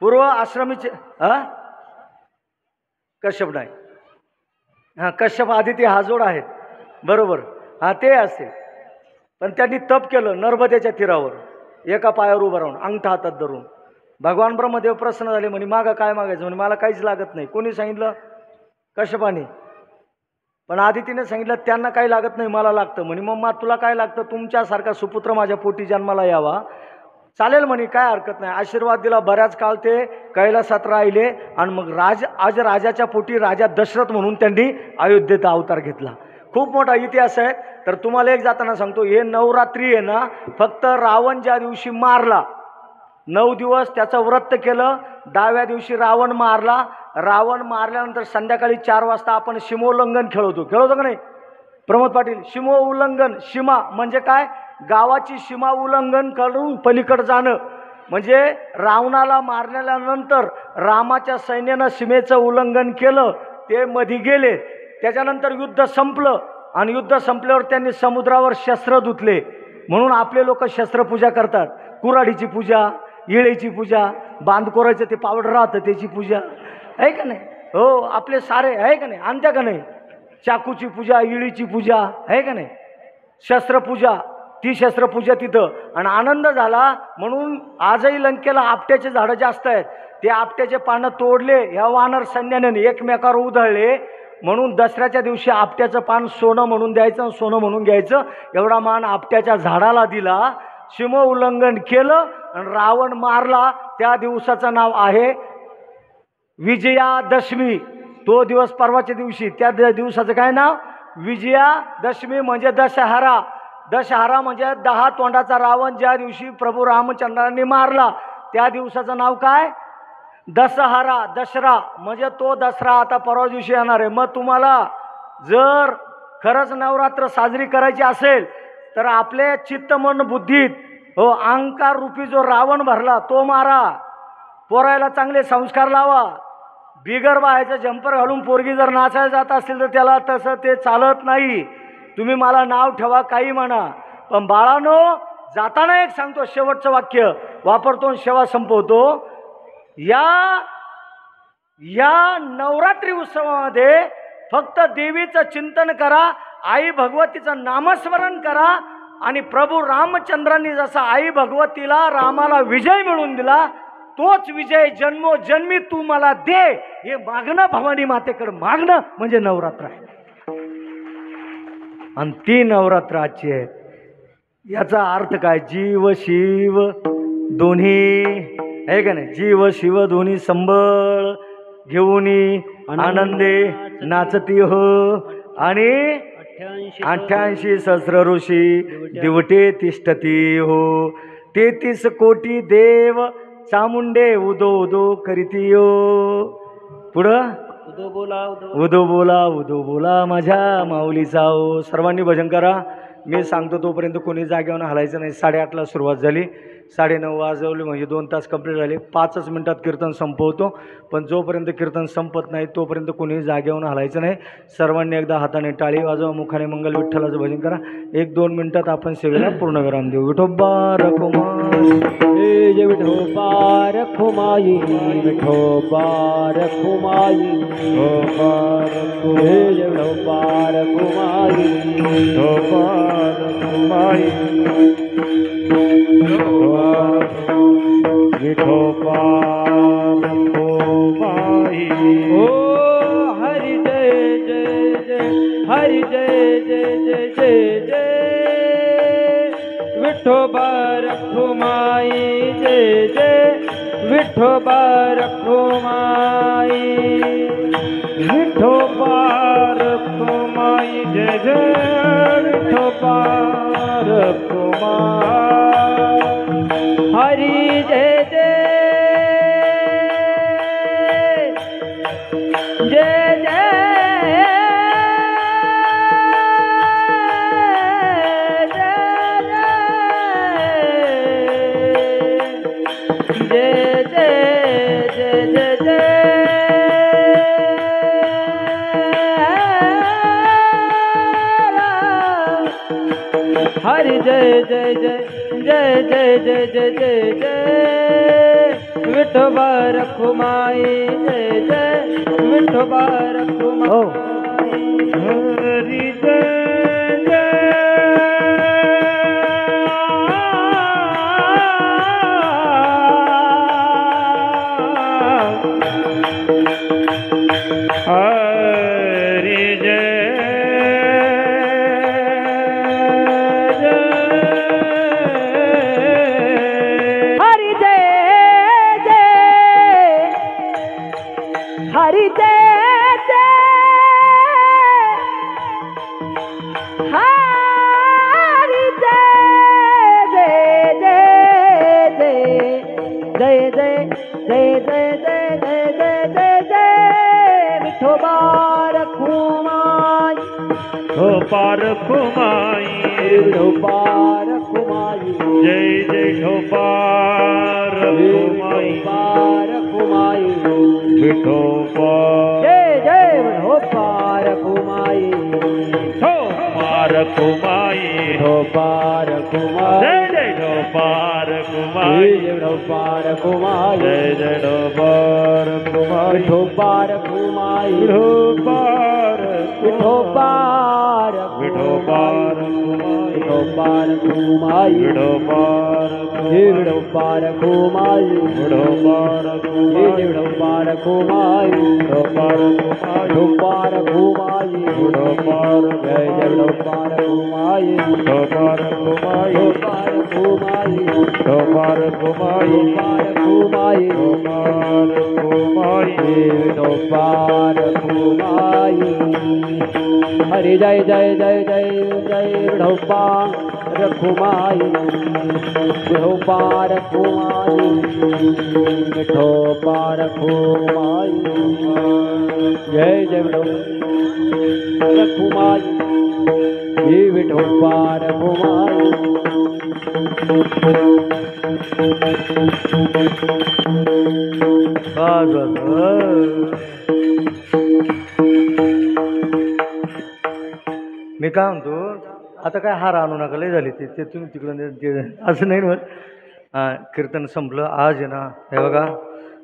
[SPEAKER 1] पूर्व आश्रमीचे कश्यप नाही, हां कश्यप आदिती हा जोड आहेत, बरोबर, हां ते असते. पण त्यांनी तप केलं नर्मदेच्या तीरावर, एका पायावर उभं राहून अंगठा हातात धरून. भगवान ब्रह्मदेव प्रसन्न झाले, म्हणे मागं काय मागायचं, म्हणे मला काहीच लागत नाही. कोणी सांगितलं? कश्यपाने. पण आदितीने सांगितलं त्यांना काही लागत नाही, मला लागतं. म्हणे मग तुला काय लागतं? तुमच्यासारखा सुपुत्र माझ्या पोटी जन्माला यावा. चालेल म्हणे, काय हरकत नाही. आशीर्वाद दिला. बऱ्याच काळ ते कैलासात राहिले आणि मग आज राजाच्या पोटी राजा दशरथ म्हणून त्यांनी अयोध्येत अवतार घेतला. खूप मोठा इतिहास आहे. तर तुम्हाला एक जाताना सांगतो, हे नवरात्री आहे ना, फक्त रावण ज्या दिवशी मारला 9 दिवस त्याचं व्रत केलं. 10व्या दिवशी रावण मारला. रावण मारल्यानंतर संध्याकाळी 4 वाजता आपण सीमोल्लंघन खेळवतो का नाही प्रमोद पाटील? सीमो उल्लंघन, सीमा म्हणजे काय? गावाची सीमा उल्लंघन करून पलीकडे जाणं. म्हणजे रावणाला मारल्यानंतर रामाच्या सैन्यानं सीमेचं उल्लंघन केलं, ते मध्ये गेले. त्याच्यानंतर युद्ध संपलं आणि युद्ध संपल्यावर त्यांनी समुद्रावर शस्त्र धुतले. म्हणून आपले लोक शस्त्रपूजा करतात. कुऱ्हाडीची पूजा, इळेची पूजा, बांधकोराचं ते पावडर राहतं त्याची पूजा आहे का नाही? हो, आपले सारे आहे का नाही? आणत्या का नाही? चाकूची पूजा, इळीची पूजा आहे का नाही? शस्त्रपूजा, ती शस्त्रपूजा तिथं. आणि आनंद झाला म्हणून आजही लंकेला आपट्याचे झाडं जास्त आहेत. ते आपट्याचे पानं तोडले ह्या वानर सैन्याने, एकमेकावर उधळले. म्हणून दसऱ्याच्या दिवशी आपट्याचं पान सोनं म्हणून द्यायचं, सोनं म्हणून घ्यायचं. एवढा मान आपट्याच्या झाडाला दिला. सीमा उल्लंघन केलं आणि रावण मारला. त्या दिवसाचं नाव आहे विजयादशमी. तो दिवस परवाच्या दिवशी, त्या दिवसाचं काय नाव? विजयादशमी म्हणजे दशहरा. दशहरा म्हणजे 10 तोंडाचा रावण ज्या दिवशी प्रभू रामचंद्रांनी मारला त्या दिवसाचं नाव काय? दशहरा. दसरा म्हणजे तो दसरा आता परवा दिवशी येणार आहे. मग तुम्हाला जर खरंच नवरात्र साजरी करायची असेल तर आपले चित्त मन बुद्धीत हो अहंकार रूपी जो रावण भरला तो मारा. पोरायला चांगले संस्कार लावा. बिगर बाहेरचं जंपर घालून पोरगी जर नाचायला जात असेल तर त्याला तसं ते चालत नाही. तुम्ही मला नाव ठेवा, काही म्हणा, पण बाळानो जाताना एक सांगतो, शेवटचं वाक्य वापरतो, शेवा संपवतो. या नवरात्री उत्सवामध्ये फक्त देवीचं चिंतन करा, आई भगवतीचं नामस्मरण करा आणि प्रभू रामचंद्रांनी जसा आई भगवतीला रामाला विजय मिळवून दिला, तोच विजय जन्मोजन्मी तू मला दे, हे मागणं भवानी मातेकडे मागणं म्हणजे नवरात्र आहे. आणि ती नवरात्र आजची आहे. याचा अर्थ काय? जीव शिव दोन्ही आहे का नाही? जीव शिव दोन्ही संबळ घेऊन आनंदे नाचती हो आणि 88 सहस्र ऋषी दिवटे तिष्ठती हो. 33 कोटी देव चामुंडे उदो उदो करीती हो. पुढं उदो बोला माझ्या माऊलीचा हो. सर्वांनी भजन करा. मी सांगतो तोपर्यंत कोणी जागेवर हलायचं नाही. 8:30ला सुरुवात झाली, 9:30 वाजवले म्हणजे 2 तास कंप्लीट झाले. 5च मिनिटात कीर्तन संपवतो, पण जोपर्यंत कीर्तन संपत नाही तोपर्यंत कोणी जागेवर हलायचं नाही. सर्वांनी एकदा हाताने टाळी वाजवा, मुखाने मंगल विठ्ठलाचं भजन करा. 1-2 मिनिटात आपण सेवेला पूर्ण विराम देऊ. विठोबा रखुमाई,
[SPEAKER 3] विठोबा रखुमाई, विठोबा रखुमाई, विठोबा रखुमाई,
[SPEAKER 2] विठोबा रखुमाई, विठोबा रखुमाई.
[SPEAKER 3] ओ हरि जय जय जय, हरि जय जय जय जय जय. विठोबा रखुमाई जय जय, विठोबा रखुमाई,
[SPEAKER 2] विठोबा रखुमाई जय जय, विठोबा रखुमाई.
[SPEAKER 3] हरि जय जय जय जय जय जय जय जय जय. हरि जय जय जय जय जय जय जय जय जय. विठोबा रखुमाई जय जय, विठोबा रखुमाई.
[SPEAKER 2] हरि जय जय. हरि जय
[SPEAKER 3] हरि जय जय, हरि जय जय जय जय जय जय जय जय जय जय जय. विठोबा रखुमाई,
[SPEAKER 2] विठोबा रखुमाई,
[SPEAKER 3] विठोबा रखुमाई,
[SPEAKER 2] जय जय विठोबा रखुमाई,
[SPEAKER 3] रखुमाई.
[SPEAKER 2] विठोबा
[SPEAKER 3] जय जय विठोबा रखुमाई,
[SPEAKER 2] विठोबा रखुमाई,
[SPEAKER 3] विठोबा रखुमाई,
[SPEAKER 2] जय जय विठोबा रखुमाई,
[SPEAKER 3] विठोबा रखुमाई,
[SPEAKER 2] जय जय विठोबा रखुमाई,
[SPEAKER 3] विठोबा रखुमाई,
[SPEAKER 2] विठोबा
[SPEAKER 3] विठोबा
[SPEAKER 2] विठोबा रखुमाई,
[SPEAKER 3] विठोबा रखुमाई,
[SPEAKER 2] विठोबा
[SPEAKER 3] विठोबा रखुमाई,
[SPEAKER 2] विठोबा रखुमाई,
[SPEAKER 3] विठोबा रखुमाई,
[SPEAKER 2] विठोबा रखुमाई,
[SPEAKER 3] विठोबा रखुमाई,
[SPEAKER 2] विठोबा
[SPEAKER 3] जय जय विठोबा रखुमाई,
[SPEAKER 2] विठोबा रखुमाई,
[SPEAKER 3] विठोबा रखुमाई,
[SPEAKER 2] विठोबा रखुमाई,
[SPEAKER 3] विठोबा रखुमाई, विठोबा रखुमाई. हरि जय जय जय जय जय विठोबा रखुमाई, विठोबा रखुमाई, विठोबा रखुमाई. जय जय विठोबा रखुमाई, विठोबा रखुमाई.
[SPEAKER 1] मी काय म्हणतो, आता काय हार आणू नका, लय झाली ते तुम्ही तिकडून असं नाही ना. कीर्तन संपलं आज आहे ना. हे बघा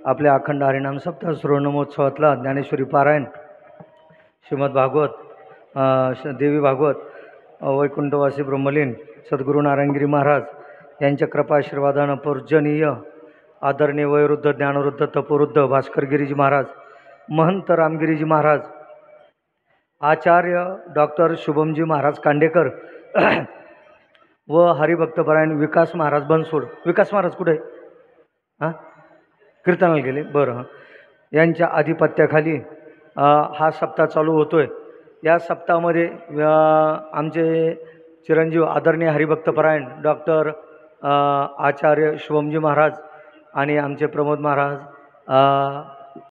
[SPEAKER 1] आपल्या अखंड हरिनाम सप्ताह श्रवण महोत्सवातला ज्ञानेश्वरी पारायण श्रीमद भागवत देवी भागवत वैकुंठवासी ब्रह्मलीन सद्गुरू नारायणगिरी महाराज यांच्या कृपाशीर्वादानं पूजनीय आदरणीय वयोवृद्ध ज्ञानवृद्ध तपोवृद्ध भास्करगिरीजी महाराज महंत रामगिरीजी महाराज आचार्य डॉक्टर शुभमजी महाराज कांडेकर व हरिभक्तपरायण विकास महाराज बनसोड. विकास महाराज कुठे आहे? हां कीर्तनाला गेले. बरं हां. यांच्या आधिपत्याखाली हा सप्ताह चालू होतो आहे. या सप्ताहामध्ये आमचे चिरंजीव आदरणीय हरिभक्तपरायण डॉक्टर आचार्य शुभमजी महाराज आणि आमचे प्रमोद महाराज